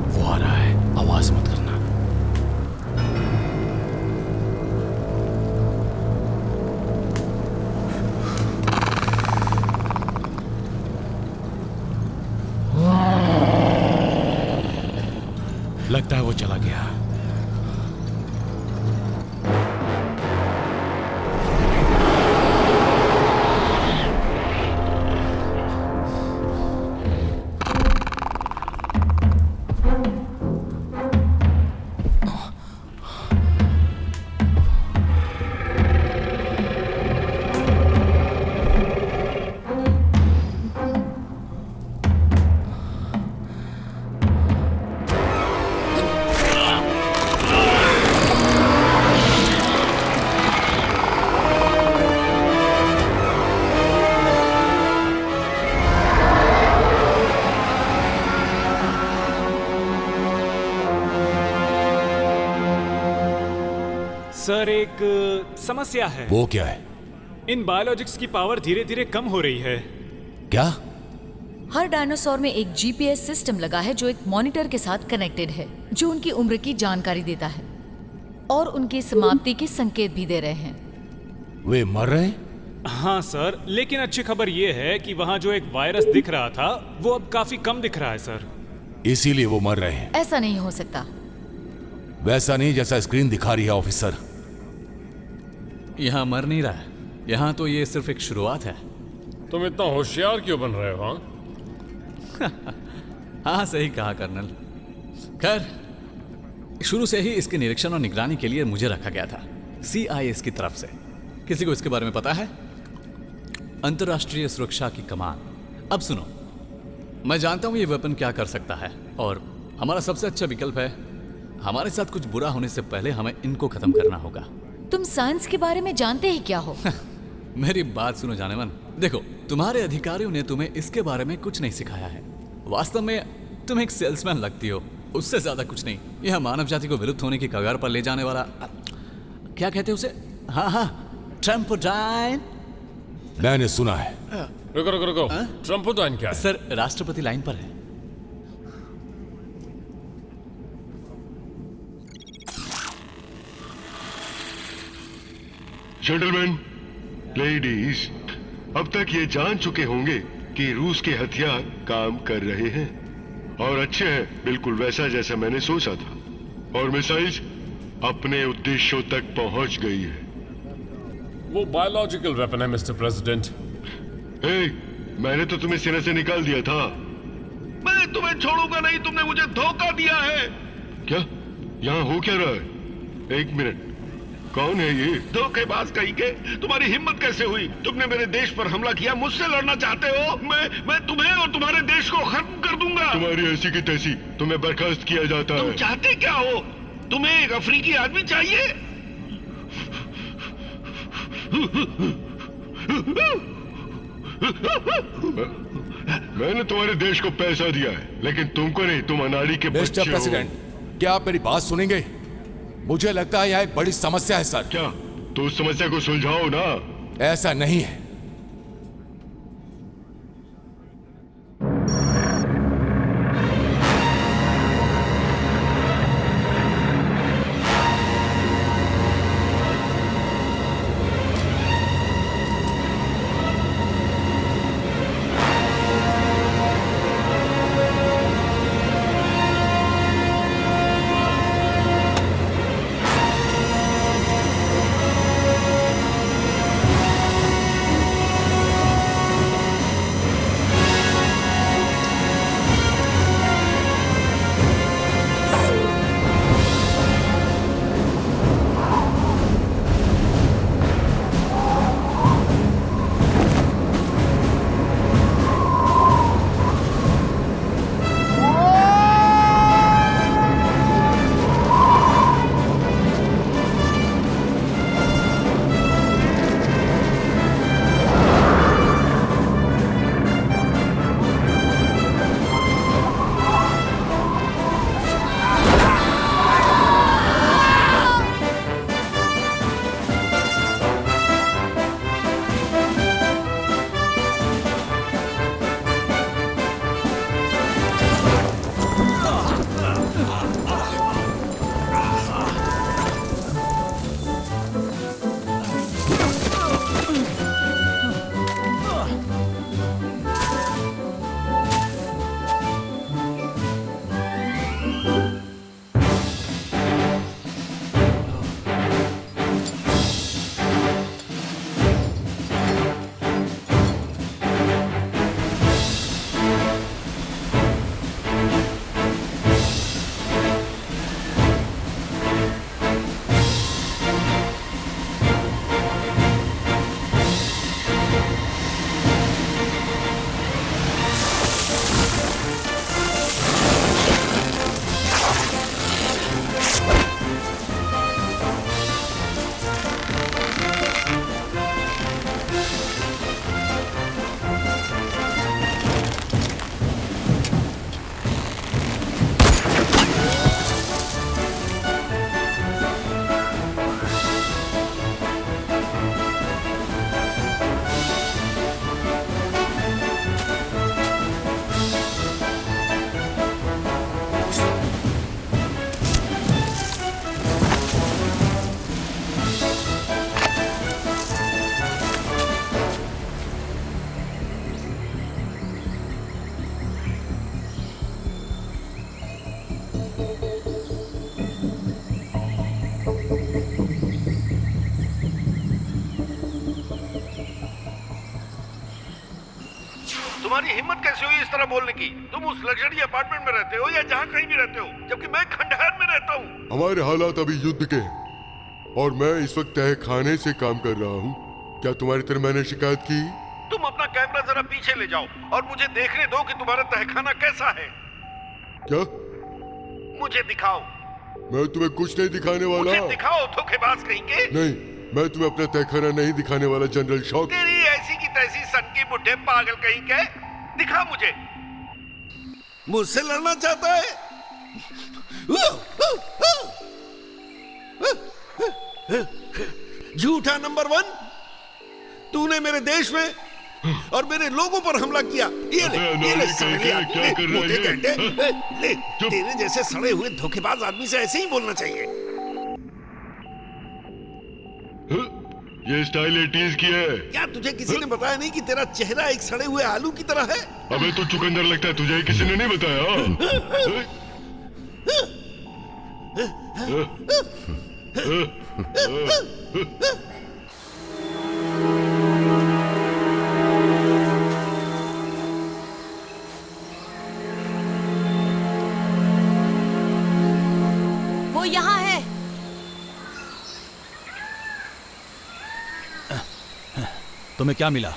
वो आ रहा है, आवाज मत करना। लगता है वो चला गया। सर, एक समस्या है। वो क्या है? इन बायोलॉजिक्स की पावर धीरे धीरे कम हो रही है। क्या? हर डायनासोर में एक जीपीएस सिस्टम लगा है जो एक मॉनिटर के साथ कनेक्टेड है, जो उनकी उम्र की जानकारी देता है और उनकी समाप्ति के संकेत भी दे रहे हैं। वे मर रहे हैं? हाँ सर, लेकिन अच्छी खबर ये है कि वहाँ जो एक वायरस दिख रहा था वो अब काफी कम दिख रहा है सर। इसीलिए वो मर रहे हैं? ऐसा नहीं हो सकता। वैसा नहीं जैसा स्क्रीन दिखा रही है ऑफिसर। यहाँ मर नहीं रहा है। यहाँ तो ये सिर्फ एक शुरुआत है। तुम इतना होशियार क्यों बन रहे हो? हाँ, सही कहा कर्नल। खैर, शुरू से ही इसके निरीक्षण और निगरानी के लिए मुझे रखा गया था, CIS की तरफ से। किसी को इसके बारे में पता है? अंतर्राष्ट्रीय सुरक्षा की कमान। अब सुनो, मैं जानता हूं ये वेपन क्या कर सकता है और हमारा सबसे अच्छा विकल्प है, हमारे साथ कुछ बुरा होने से पहले हमें इनको खत्म करना होगा। तुम साइंस के बारे में जानते ही क्या हो? मेरी बात सुनो जानेमन। देखो, तुम्हारे अधिकारियों ने तुम्हें इसके बारे में कुछ नहीं सिखाया है। वास्तव में तुम एक सेल्समैन लगती हो, उससे ज्यादा कुछ नहीं। यह मानव जाति को विलुप्त होने की कगार पर ले जाने वाला, क्या कहते हैं उसे? हाँ, ट्रम्पोडाइन। मैंने सुना है। रुको। ट्रम्पोडाइन क्या है? सर, राष्ट्रपति लाइन पर है। जेंटलमैन, लेडीज, अब तक ये जान चुके होंगे कि रूस के हथियार काम कर रहे हैं और अच्छे हैं, बिल्कुल वैसा जैसा मैंने सोचा था। और मिसाइल्स अपने उद्देश्यों तक पहुंच गई है। वो बायोलॉजिकल वेपन है मिस्टर प्रेसिडेंट। मैंने तो तुम्हें सिरे से निकाल दिया था। मैं तुम्हें छोड़ूंगा नहीं, तुमने मुझे धोखा दिया है। क्या यहाँ हो क्या रहा है? एक मिनट, कौन है ये? धोखेबाज कहीं के, तुम्हारी हिम्मत कैसे हुई? तुमने मेरे देश पर हमला किया, मुझसे लड़ना चाहते हो? मैं तुम्हें और तुम्हारे देश को खत्म कर दूंगा। तुम्हारी ऐसी की तैसी, तुम्हें बर्खास्त किया जाता है। तुम चाहते क्या हो? तुम्हें एक अफ्रीकी आदमी चाहिए? मैंने तुम्हारे देश को पैसा दिया है, लेकिन तुमको नहीं, तुम अनाड़ी के बच्चे हो। मिस्टर प्रेसिडेंट, क्या आप मेरी बात सुनेंगे? मुझे लगता है यह एक बड़ी समस्या है सर। क्या? तो उस समस्या को सुलझाओ ना। ऐसा नहीं है। तुम्हारी हिम्मत कैसे हुई इस तरह बोलने की? तुम उस लग्जरी अपार्टमेंट में रहते हो या जहाँ कहीं भी रहते हो, जबकि मैं खंडहर में रहता हूँ। हमारे हालात अभी युद्ध के हैं और मैं इस वक्त तह खाने से काम कर रहा हूँ। क्या तुम्हारी तरह मैंने शिकायत की? तुम अपना कैमरा जरा पीछे ले जाओ और मुझे देखने दो कि तुम्हारा तहखाना कैसा है। क्या? मुझे दिखाओ। मैं तुम्हें कुछ नहीं दिखाने वाला। मुझे दिखाओ, धोखेबाज कहीं के। नहीं, मैं तुम्हें अपना तहखाना नहीं दिखाने वाला जनरल शॉक। तेरी ऐसी की तैसी सनकी बुढ़े पागल कहीं के, दिखा मुझे। मुझसे लड़ना चाहता है? झूठा नंबर 1। तूने मेरे देश में और मेरे लोगों पर हमला किया। ये ले सड़े आदमी, मोटे घंटे। ले, तेरे जैसे सड़े हुए धोखेबाज आदमी से ऐसे ही बोलना चाहिए। ये स्टाइल 80s की है। क्या तुझे किसी ने बताया नहीं कि तेरा चेहरा एक सड़े हुए आलू की तरह है? अबे तू चुकंदर लगता है, तुझे किसी ने नहीं बताया? तुम्हें क्या मिला?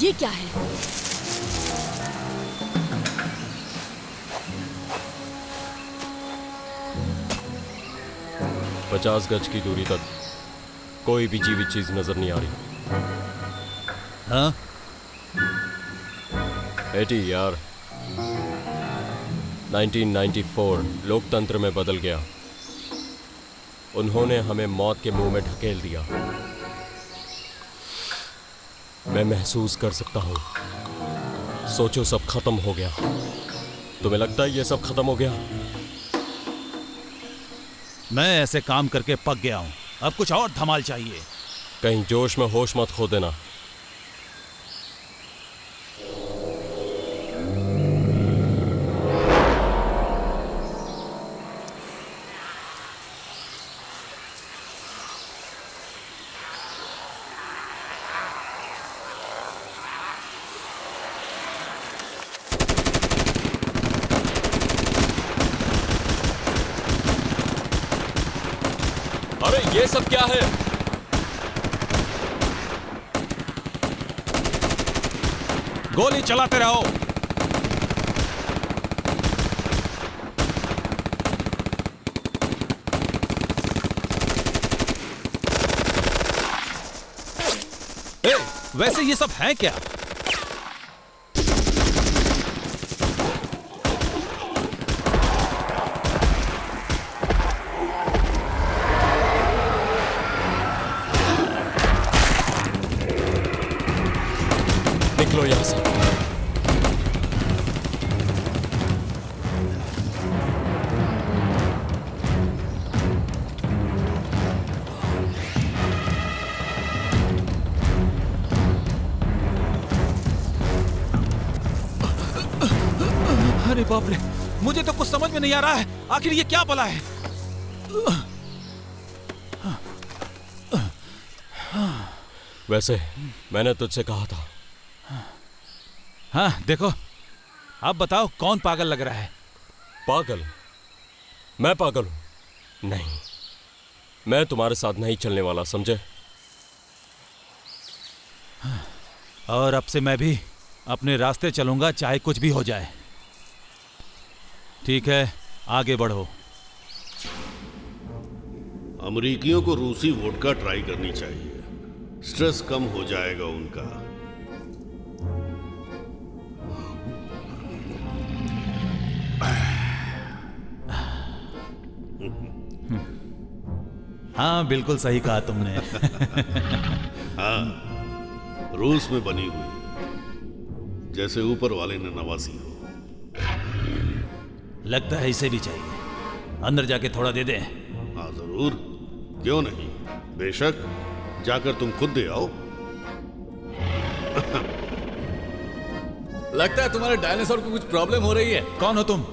ये क्या है? पचास गज की दूरी तक कोई भी जीवित चीज नजर नहीं आ रही। हाँ? एटी यार, 1994 लोकतंत्र में बदल गया। उन्होंने हमें मौत के मुंह में ढकेल दिया। मैं महसूस कर सकता हूं। सोचो सब खत्म हो गया। तुम्हें लगता है ये सब खत्म हो गया? मैं ऐसे काम करके पक गया हूं। अब कुछ और धमाल चाहिए। कहीं जोश में होश मत खो देना। अरे ये सब क्या है? गोली चलाते रहो। वैसे ये सब है क्या? निकलो यहां से। अरे बाप रे, मुझे तो कुछ समझ में नहीं आ रहा है। आखिर ये क्या बला है? वैसे मैंने तुझसे कहा था। हाँ देखो, अब बताओ कौन पागल लग रहा है? पागल? मैं पागल हूं? नहीं, मैं तुम्हारे साथ नहीं चलने वाला, समझे? और अब से मैं भी अपने रास्ते चलूंगा, चाहे कुछ भी हो जाए। ठीक है, आगे बढ़ो। अमरीकियों को रूसी वोडका ट्राई करनी चाहिए। स्ट्रेस कम हो जाएगा उनका। हाँ बिल्कुल सही कहा तुमने। हाँ, रूस में बनी हुई, जैसे ऊपर वाले ने नवाजी हो। लगता है इसे भी चाहिए। अंदर जाके थोड़ा दे दे। हाँ जरूर, क्यों नहीं, बेशक। जाकर तुम खुद दे आओ। लगता है तुम्हारे डायनासोर को कुछ प्रॉब्लम हो रही है। कौन हो तुम?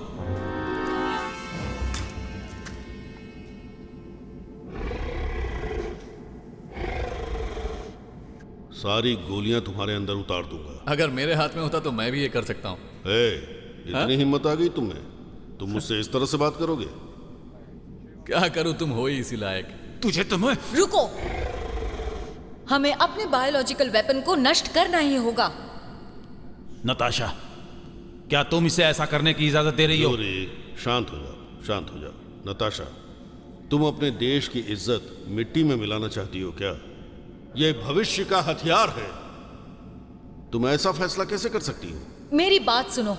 सारी गोलियां तुम्हारे अंदर उतार दूंगा। अगर मेरे हाथ में होता तो मैं भी ये कर सकता हूं। इतनी हिम्मत आ गई तुम्हें? तुम मुझसे इस तरह से बात करोगे? क्या करूं, तुम हो ही इसी लायक। तुझे तुम्हें रुको, हमें अपने बायोलॉजिकल वेपन को नष्ट करना ही होगा। नताशा, क्या तुम इसे ऐसा करने की इजाजत दे रही हो? शांत हो जाओ, शांत हो जाओ। नताशा, तुम अपने देश की इज्जत मिट्टी में मिलाना चाहती हो क्या? यह भविष्य का हथियार है। तुम ऐसा फैसला कैसे कर सकती हो? मेरी बात सुनो,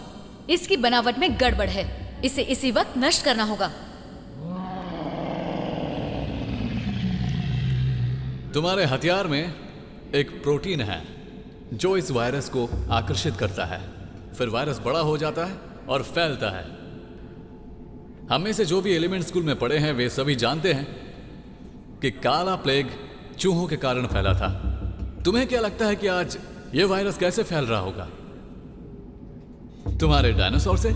इसकी बनावट में गड़बड़ है। इसे इसी वक्त नष्ट करना होगा। तुम्हारे हथियार में एक प्रोटीन है जो इस वायरस को आकर्षित करता है। फिर वायरस बड़ा हो जाता है और फैलता है। हम में से जो भी एलिमेंट स्कूल में पढ़े हैं वे सभी जानते हैं कि काला प्लेग चूहों के कारण फैला था। तुम्हें क्या लगता है कि आज यह वायरस कैसे फैल रहा होगा? तुम्हारे डायनासोर से?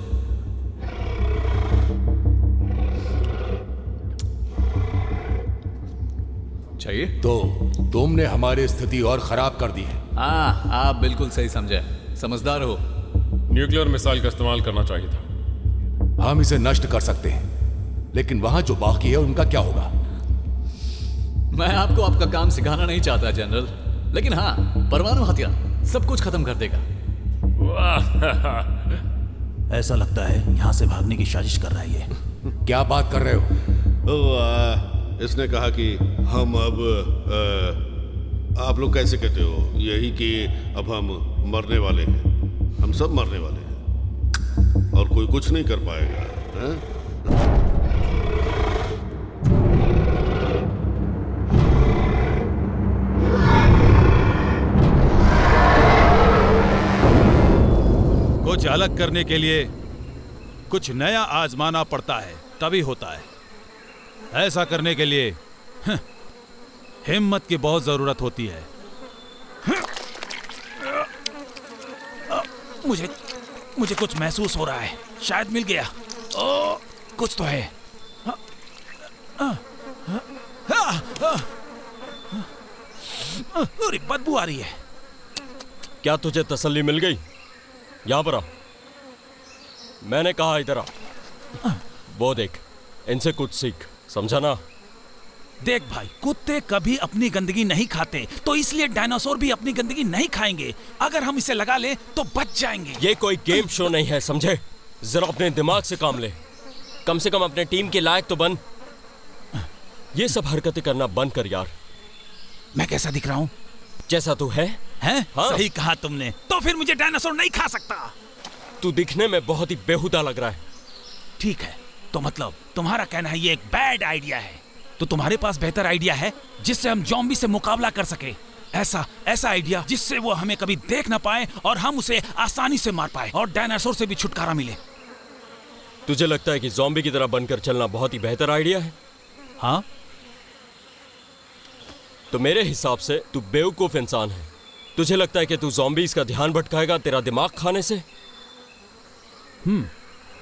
चाहिए? तो तुमने हमारी स्थिति और खराब कर दी है। हाँ, आप बिल्कुल सही समझे, समझदार हो। न्यूक्लियर मिसाइल का इस्तेमाल करना चाहिए था। हम इसे नष्ट कर सकते हैं, लेकिन वहां जो बाकी है उनका क्या होगा? मैं आपको आपका काम सिखाना नहीं चाहता जनरल, लेकिन हाँ, परमाणु हथियार सब कुछ खत्म कर देगा। ऐसा लगता है यहाँ से भागने की साजिश कर रहा है ये। क्या बात कर रहे हो? इसने कहा कि हम अब आप लोग कैसे कहते हो, यही कि अब हम मरने वाले हैं, हम सब मरने वाले हैं और कोई कुछ नहीं कर पाएगा, हैं? कुछ अलग करने के लिए कुछ नया आजमाना पड़ता है, तभी होता है। ऐसा करने के लिए हिम्मत की बहुत जरूरत होती है। मुझे कुछ महसूस हो रहा है, शायद मिल गया। कुछ तो है। अरे बदबू आ रही है। क्या तुझे तसल्ली मिल गई? यहां पर आ। मैंने कहा इधर आ। वो देख, इनसे कुछ सीख, समझा ना? देख भाई, कुत्ते कभी अपनी गंदगी नहीं खाते, तो इसलिए डायनासोर भी अपनी गंदगी नहीं खाएंगे। अगर हम इसे लगा ले तो बच जाएंगे। ये कोई गेम शो नहीं है, समझे? जरा अपने दिमाग से काम ले। कम से कम अपने टीम के लायक तो बन। ये सब हरकतें करना बंद कर यार। मैं कैसा दिख रहा हूँ? जैसा तू है। हैं? हाँ? सही कहा तुमने। तो फिर मुझे डायनासोर नहीं खा सकता। तू दिखने में बहुत ही बेहुदा लग रहा है। ठीक है, तो मतलब तुम्हारा कहना है ये एक बैड आइडिया है। तो तुम्हारे पास बेहतर आइडिया है जिससे हम ज़ॉम्बी से मुकाबला कर सके। ऐसा आइडिया जिससे वो हमें कभी देख ना पाए और हम उसे आसानी से मार पाए और डायनासोर से भी छुटकारा मिले। तुझे लगता है कि ज़ॉम्बी की तरह बनकर चलना बहुत ही बेहतर आइडिया है? हाँ। तो मेरे हिसाब से तू बेवकूफ इंसान है। तुझे लगता है कि तू ज़ॉम्बीज का ध्यान भटकाएगा तेरा दिमाग खाने से?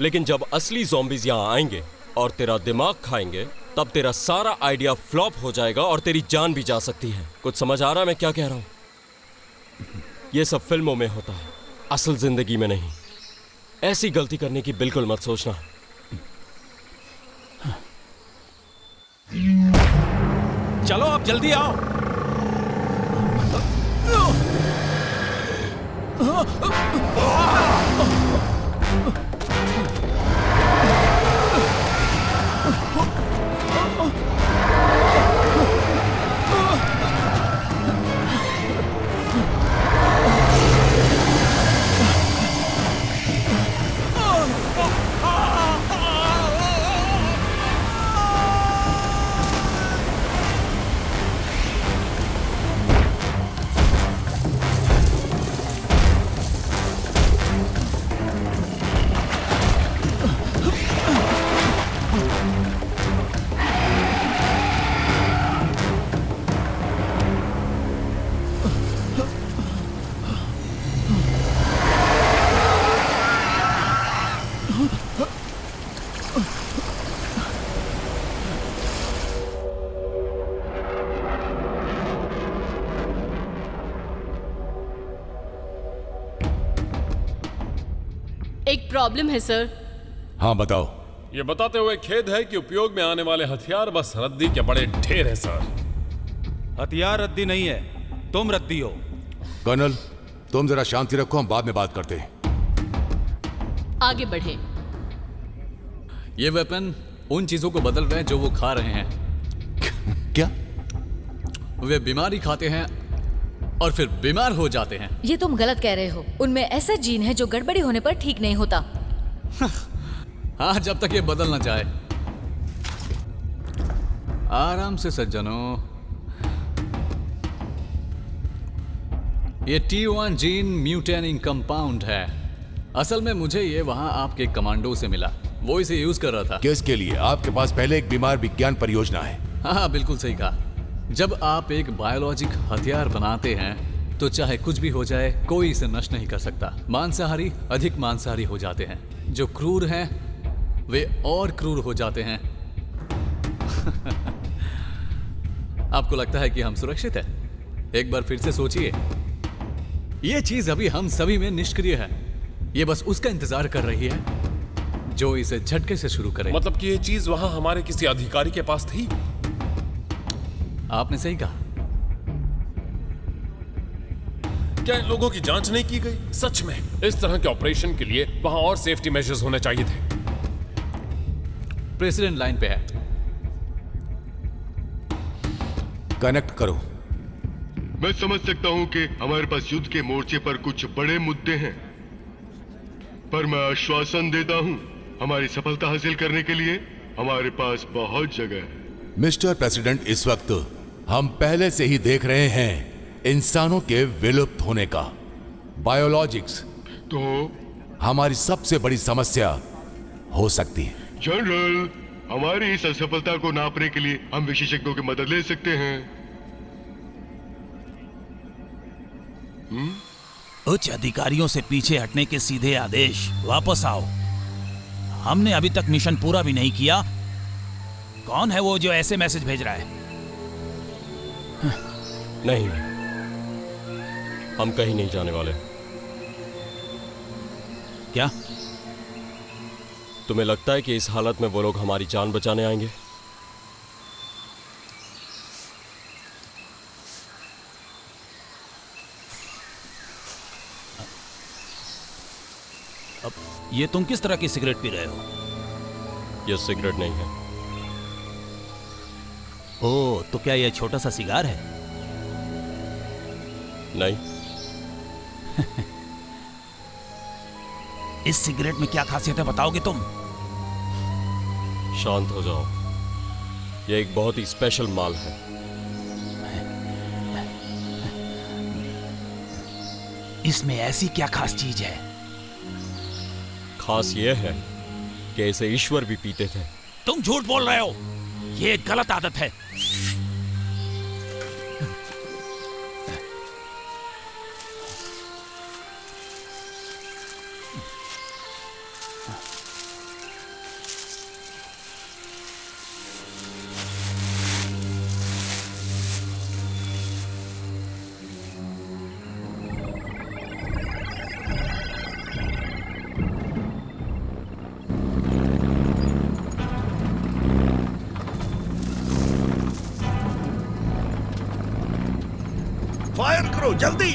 लेकिन जब असली ज़ॉम्बीज यहाँ आएंगे और तेरा दिमाग खाएंगे, तब तेरा सारा आइडिया फ्लॉप हो जाएगा और तेरी जान भी जा सकती है। कुछ समझ आ रहा है मैं क्या कह रहा हूँ? ये सब फिल्मों में होता है, असल जिंदगी में नहीं। ऐसी गलती करने की बिल्कुल मत सोचना। चलो अब जल्दी आओ। एक प्रॉब्लम है सर। हाँ बताओ। ये बताते हुए खेद है कि उपयोग में आने वाले हथियार बस रद्दी के बड़े ढेर हैं सर। हथियार रद्दी नहीं है, तुम रद्दी हो। कर्नल, तुम जरा शांति रखो, हम बाद में बात करते हैं। आगे बढ़े। ये वेपन उन चीजों को बदल रहे हैं जो वो खा रहे हैं। क्या? वे बीमारी खाते हैं और फिर बीमार हो जाते हैं। ये तुम गलत कह रहे हो। उनमें ऐसा जीन है जो गड़बड़ी होने पर ठीक नहीं होता। हाँ, जब तक ये बदल ना जाए। आराम से सज्जनों। ये T1 जीन म्यूटेनिंग कंपाउंड है। असल में मुझे ये वहां आपके कमांडो से मिला, वो इसे यूज कर रहा था। किसके लिए? आपके पास पहले एक बीमार विज्ञान परियोजना है। हाँ, बिल्कुल सही कहा। जब आप एक बायोलॉजिक हथियार बनाते हैं तो चाहे कुछ भी हो जाए, कोई इसे नष्ट नहीं कर सकता। मांसाहारी अधिक मांसाहारी हो जाते हैं, जो क्रूर हैं वे और क्रूर हो जाते हैं। आपको लगता है कि हम सुरक्षित हैं? एक बार फिर से सोचिए। ये चीज अभी हम सभी में निष्क्रिय है। ये बस उसका इंतजार कर रही है जो इसे झटके से शुरू करे। मतलब कि ये चीज वहां हमारे किसी अधिकारी के पास थी? आपने सही कहा। क्या इन लोगों की जांच नहीं की गई? सच में इस तरह के ऑपरेशन के लिए वहां और सेफ्टी मेजर्स होने चाहिए थे। प्रेसिडेंट लाइन पे है। कनेक्ट करो। मैं समझ सकता हूं कि हमारे पास युद्ध के मोर्चे पर कुछ बड़े मुद्दे हैं, पर मैं आश्वासन देता हूं, हमारी सफलता हासिल करने के लिए हमारे पास बहुत जगह है। मिस्टर प्रेसिडेंट, इस वक्त हम पहले से ही देख रहे हैं इंसानों के विलुप्त होने का। बायोलॉजिक्स तो हमारी सबसे बड़ी समस्या हो सकती है। जनरल, हमारी इस असफलता को नापने के लिए हम विशेषज्ञों की मदद ले सकते हैं। उच्च अधिकारियों से पीछे हटने के सीधे आदेश। वापस आओ। हमने अभी तक मिशन पूरा भी नहीं किया। कौन है वो जो ऐसे मैसेज भेज रहा है? नहीं, हम कहीं नहीं जाने वाले। क्या तुम्हें लगता है कि इस हालत में वो लोग हमारी जान बचाने आएंगे? अब ये तुम किस तरह की सिगरेट पी रहे हो? ये सिगरेट नहीं है। ओह, तो क्या ये छोटा सा सिगार है? नहीं। इस सिगरेट में क्या खासियत है बताओगे तुम? शांत हो जाओ। यह एक बहुत ही स्पेशल माल है। इसमें ऐसी क्या खास चीज है? खास यह है कि इसे ईश्वर भी पीते थे। तुम झूठ बोल रहे हो। ये एक गलत आदत है। फायर करो जल्दी।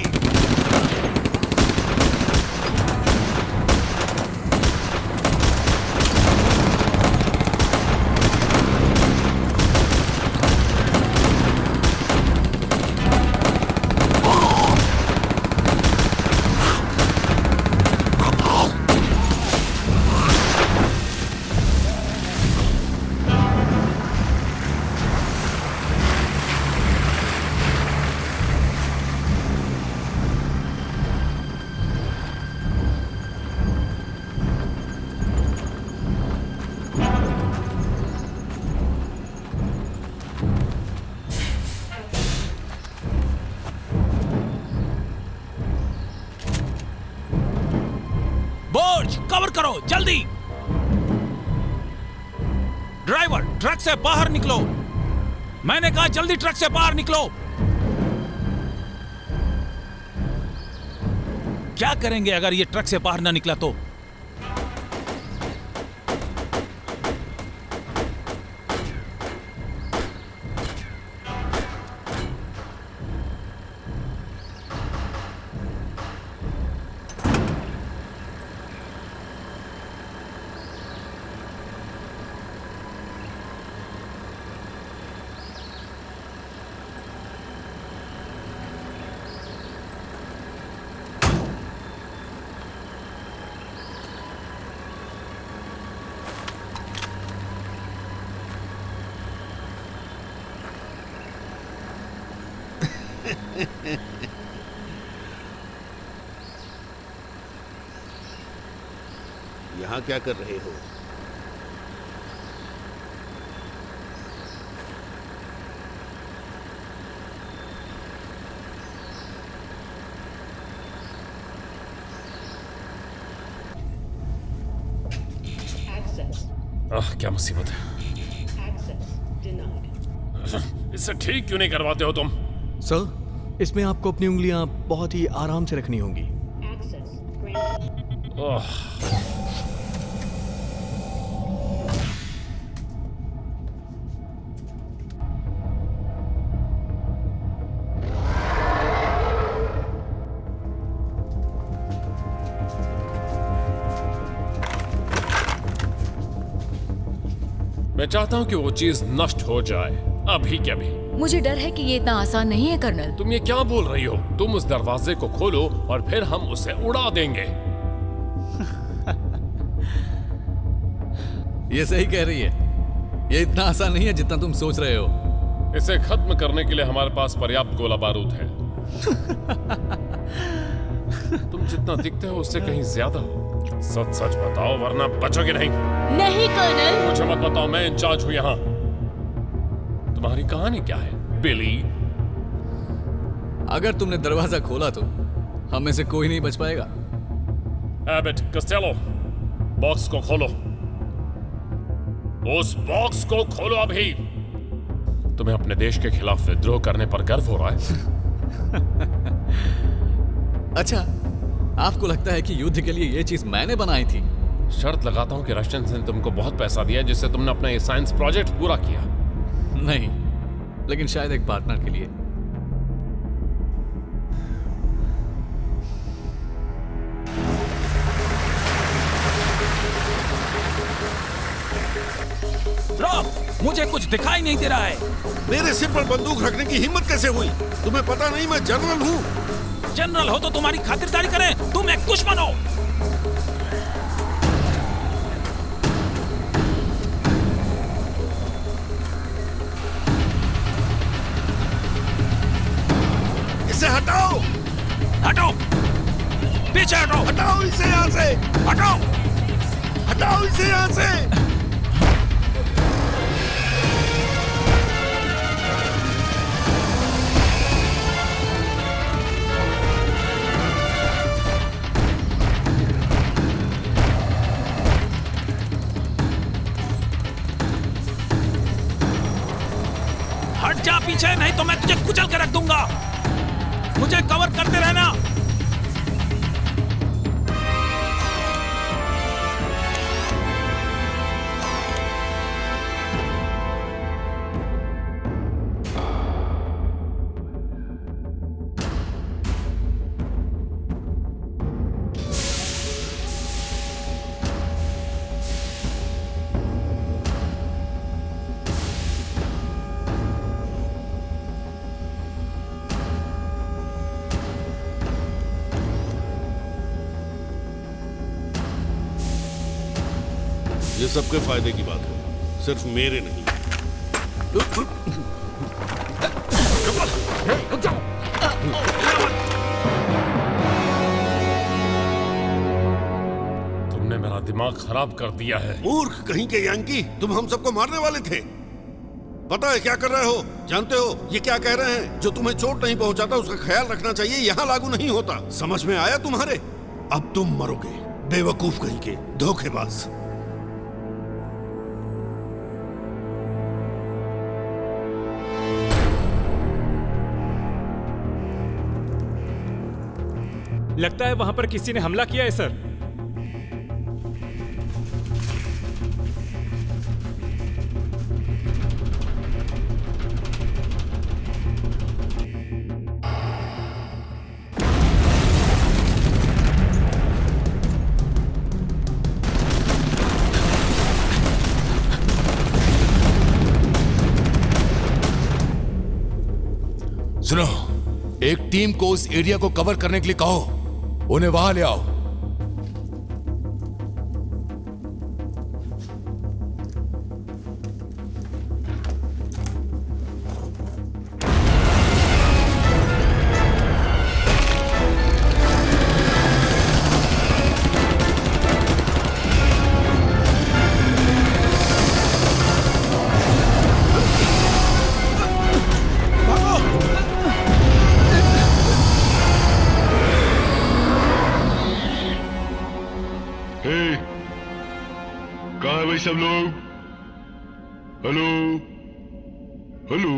कवर करो जल्दी। ड्राइवर, ट्रक से बाहर निकलो। मैंने कहा जल्दी ट्रक से बाहर निकलो। क्या करेंगे अगर ये ट्रक से बाहर ना निकला तो? यहाँ क्या कर रहे हो? क्या मुसीबत है। इससे ठीक क्यों नहीं करवाते हो तुम? सर, इसमें आपको अपनी उंगलियां बहुत ही आराम से रखनी होंगी। मैं चाहता हूँ कि वो चीज नष्ट हो जाए अभी के अभी। मुझे डर है कि ये इतना आसान नहीं है कर्नल। तुम ये क्या बोल रही हो? तुम उस दरवाजे को खोलो और फिर हम उसे उड़ा देंगे। ये सही कह रही है। ये इतना आसान नहीं है जितना तुम सोच रहे हो। इसे खत्म करने के लिए हमारे पास पर्याप्त गोला बारूद है। तुम जितना दिखते हो उससे कहीं ज्यादा हो। सच सच बताओ वरना बचोगे नहीं। नहीं कर्नल। मुझे मत बताओ, मैं इंचार्ज हूं यहाँ। तुम्हारी कहानी क्या है बिली? अगर तुमने दरवाजा खोला तो हम में से कोई नहीं बच पाएगा। एबट कस्टेलो, बॉक्स को खोलो। उस बॉक्स को खोलो अभी। तुम्हें अपने देश के खिलाफ विद्रोह करने पर गर्व हो रहा है? अच्छा, आपको लगता है कि युद्ध के लिए ये चीज मैंने बनाई थी? शर्त लगाता हूं कि रशियंस ने तुमको बहुत पैसा दिया जिससे तुमने अपना ये साइंस प्रोजेक्ट पूरा किया। नहीं, लेकिन शायद एक पार्टनर के लिए। रॉब, मुझे कुछ दिखाई नहीं दे रहा है। मेरे सिर पर बंदूक रखने की हिम्मत कैसे हुई? तुम्हें पता नहीं मैं जनरल हूँ। जनरल हो तो तुम्हारी खातिरदारी करें। तुम एक दुश्मन हो। इसे हटाओ। हटाओ, पीछे हटाओ। हटाओ इसे यहाँ से। हटाओ, हटाओ इसे यहाँ से। हट जा पीछे, नहीं तो मैं तुझे कुचल के रख दूंगा। मुझे कवर करते रहना। ये सबके फायदे की बात है, सिर्फ मेरे नहीं। तुमने मेरा दिमाग खराब कर दिया है। मूर्ख कहीं के यांकी, तुम हम सबको मारने वाले थे। पता है क्या कर रहे हो? जानते हो ये क्या कह रहे हैं? जो तुम्हें चोट नहीं पहुंचाता उसका ख्याल रखना चाहिए, यहाँ लागू नहीं होता। समझ में आया तुम्हारे? अब तुम मरोगे, बेवकूफ कहीं के, धोखेबाज। लगता है वहां पर किसी ने हमला किया है सर। सुनो, एक टीम को उस एरिया को कवर करने के लिए कहो। उन्हें वहां ले आओ। कहाँ है भाई सब लोग? हेलो हेलो,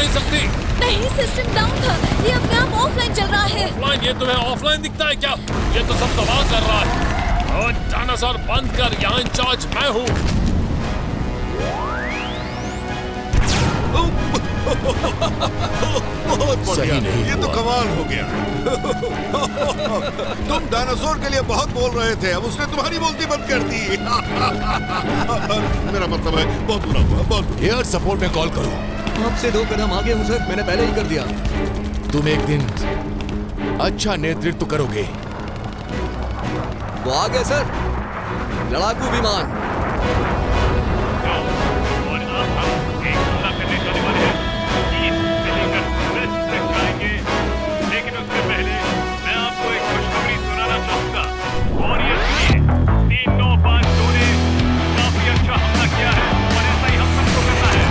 नहीं सकती। नहीं, सिस्टम डाउन था। ये अपने आप ऑफलाइन चल रहा है। ऑफलाइन? ये तुम्हें ऑफलाइन दिखता है क्या? ये तो सब तबाह कर रहा है। और डायनासोर बंद कर, यहाँ इंचार्ज मैं हूँ। बहुत बढ़िया, ये तो कमाल हो गया। तुम डायनासोर के लिए बहुत बोल रहे थे, अब उसने तुम्हारी बोलती बंद कर दी। मेरा मतलब है बहुत बुरा हुआ, बहुत बुरा। एयर सपोर्ट में कॉल करो। आपसे 2 कदम आगे हूँ सर, मैंने पहले ही कर दिया। तुम एक दिन अच्छा नेतृत्व करोगे। वो आ गए सर, लड़ाकू विमान। लेकिन उससे पहले मैं आपको एक खुशखबरी सुनाना चाहूंगा। और ये सुनिए, 3952 ने काफी अच्छा हमला किया है और ऐसा ही हम सबको करना है।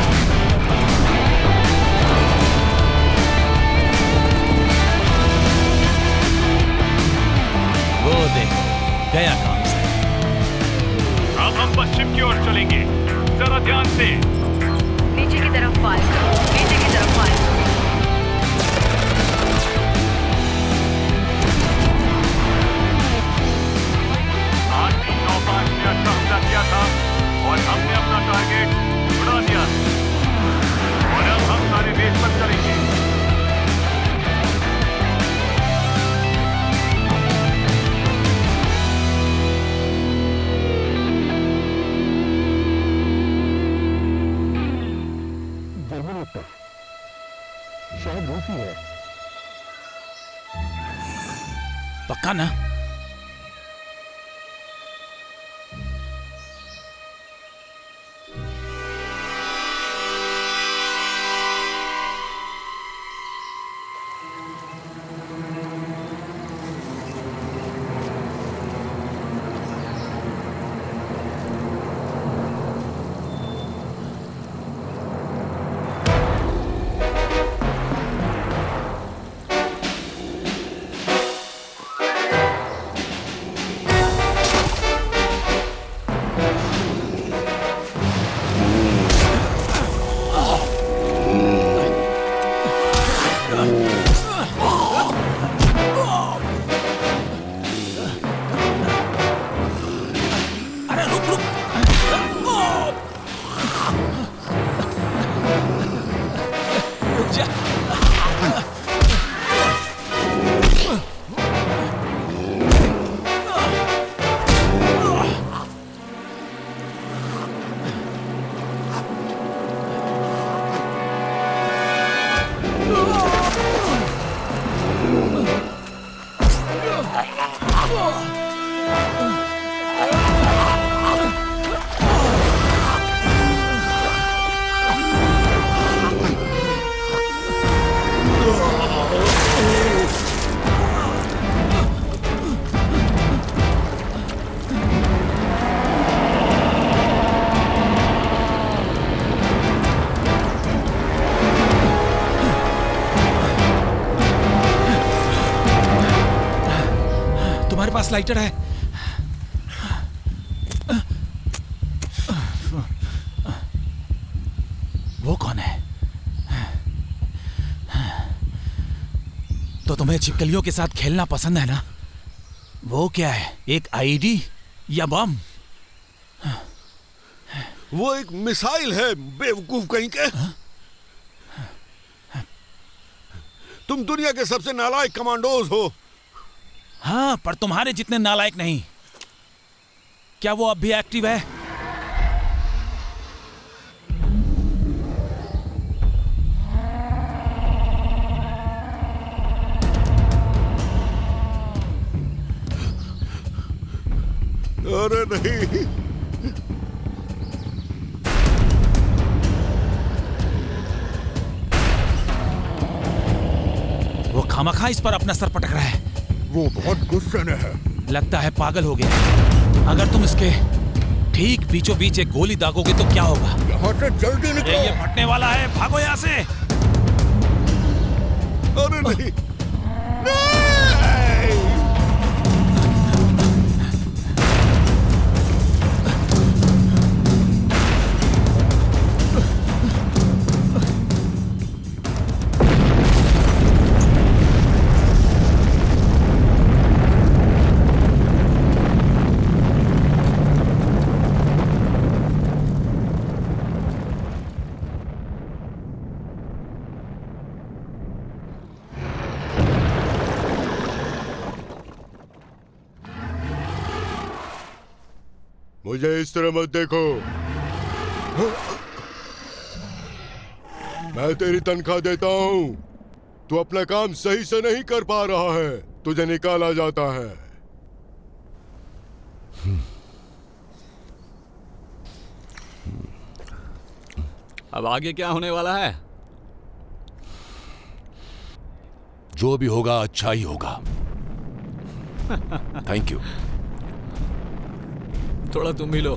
वो देखो, गया काम से। अब हम पश्चिम की ओर चलेंगे, जरा ध्यान से। नीचे की तरफ फायर करो, नीचे की तरफ फायर करो। आज 395 ने अच्छा हमला किया था और हमने अपना टारगेट उड़ा दिया और अब हम सारे बेस पर चलेंगे। शायद रूसी है। पक्का ना? पास लाइटर है। वो कौन है? तो तुम्हें छिपकलियों के साथ खेलना पसंद है ना? वो क्या है, एक आईडी या बम? वो एक मिसाइल है, बेवकूफ कहीं के। तुम दुनिया के सबसे नालायक कमांडोज हो। हाँ, पर तुम्हारे जितने नालायक नहीं। क्या वो अब भी एक्टिव है? अरे नहीं, वो खामखा इस पर अपना सर पटक रहा है। वो बहुत गुस्से में है। लगता है पागल हो गया। अगर तुम इसके ठीक बीचों बीच एक गोली दागोगे तो क्या होगा? यहाँ से जल्दी निकलो। ये फटने वाला है, भागो यहाँ से। अरे नहीं, मुझे इस तरह मत देखो। मैं तेरी तनख्वाह देता हूँ। तू अपना काम सही से नहीं कर पा रहा है, तुझे निकाला जाता है। अब आगे क्या होने वाला है? जो भी होगा अच्छा ही होगा। Thank you. थोड़ा तुम भी लो।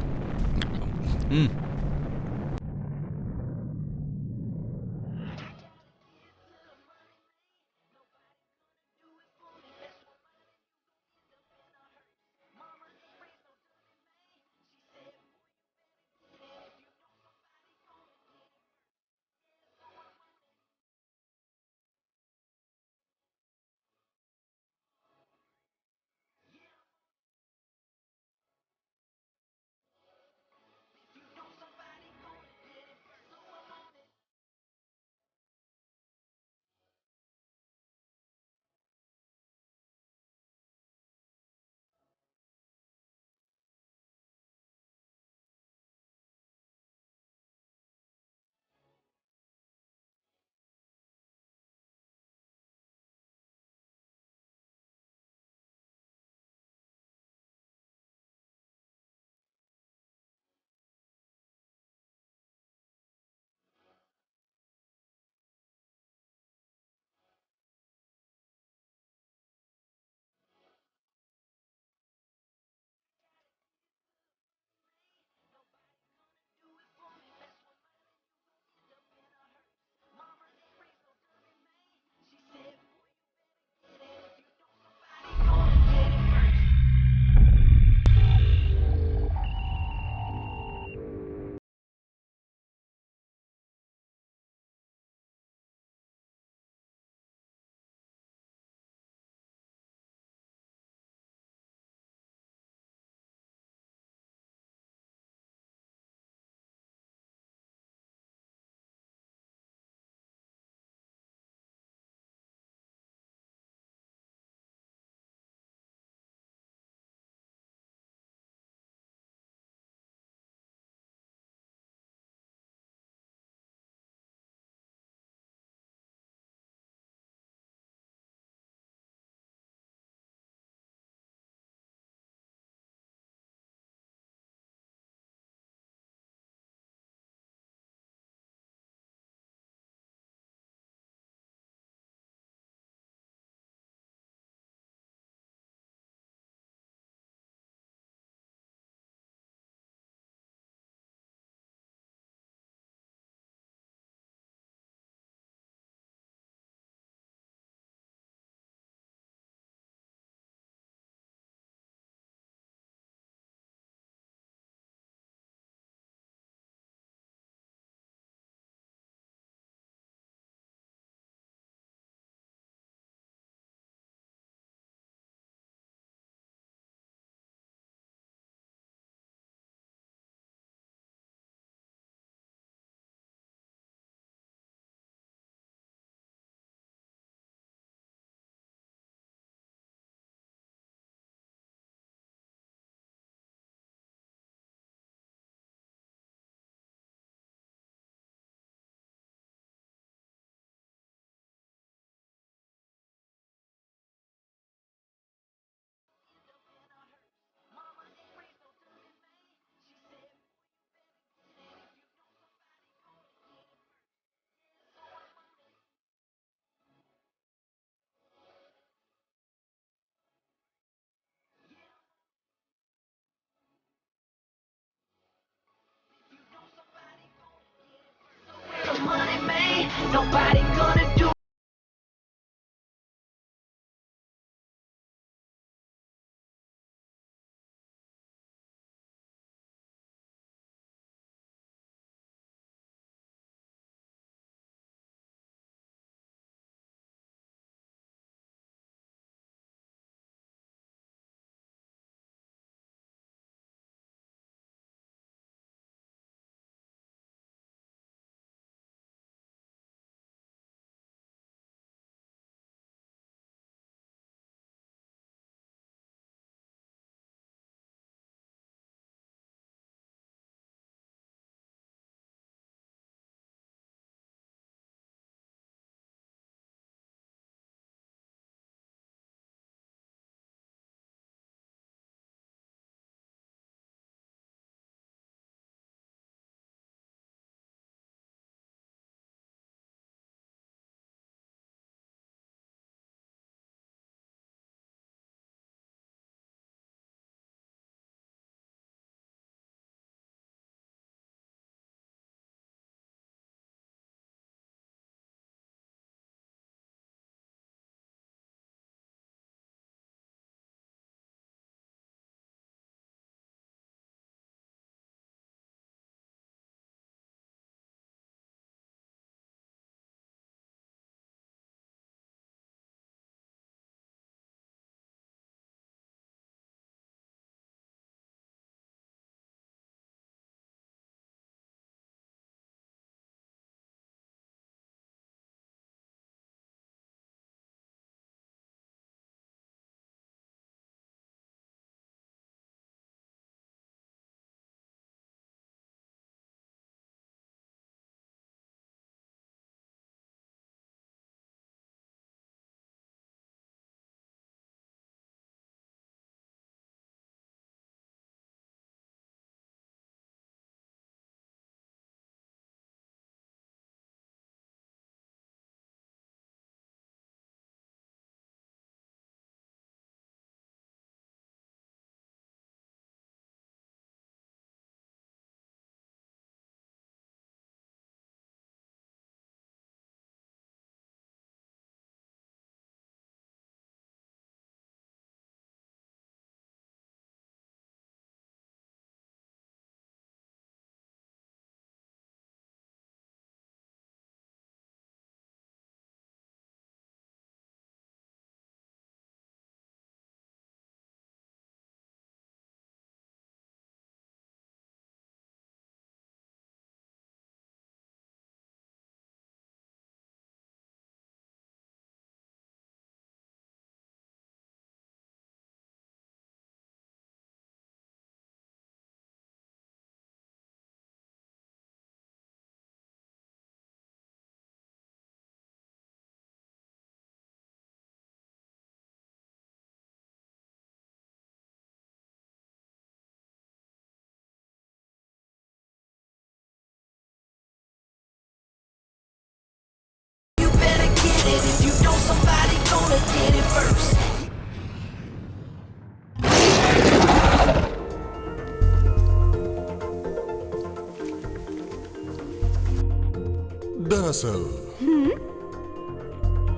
दरअसल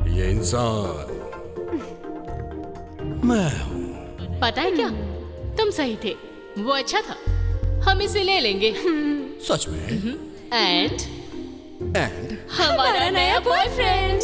ये इंसान मैं हूं। पता है क्या, तुम सही थे, वो अच्छा था, हम इसे ले लेंगे। सच में? एंड हमारा नया बॉयफ्रेंड।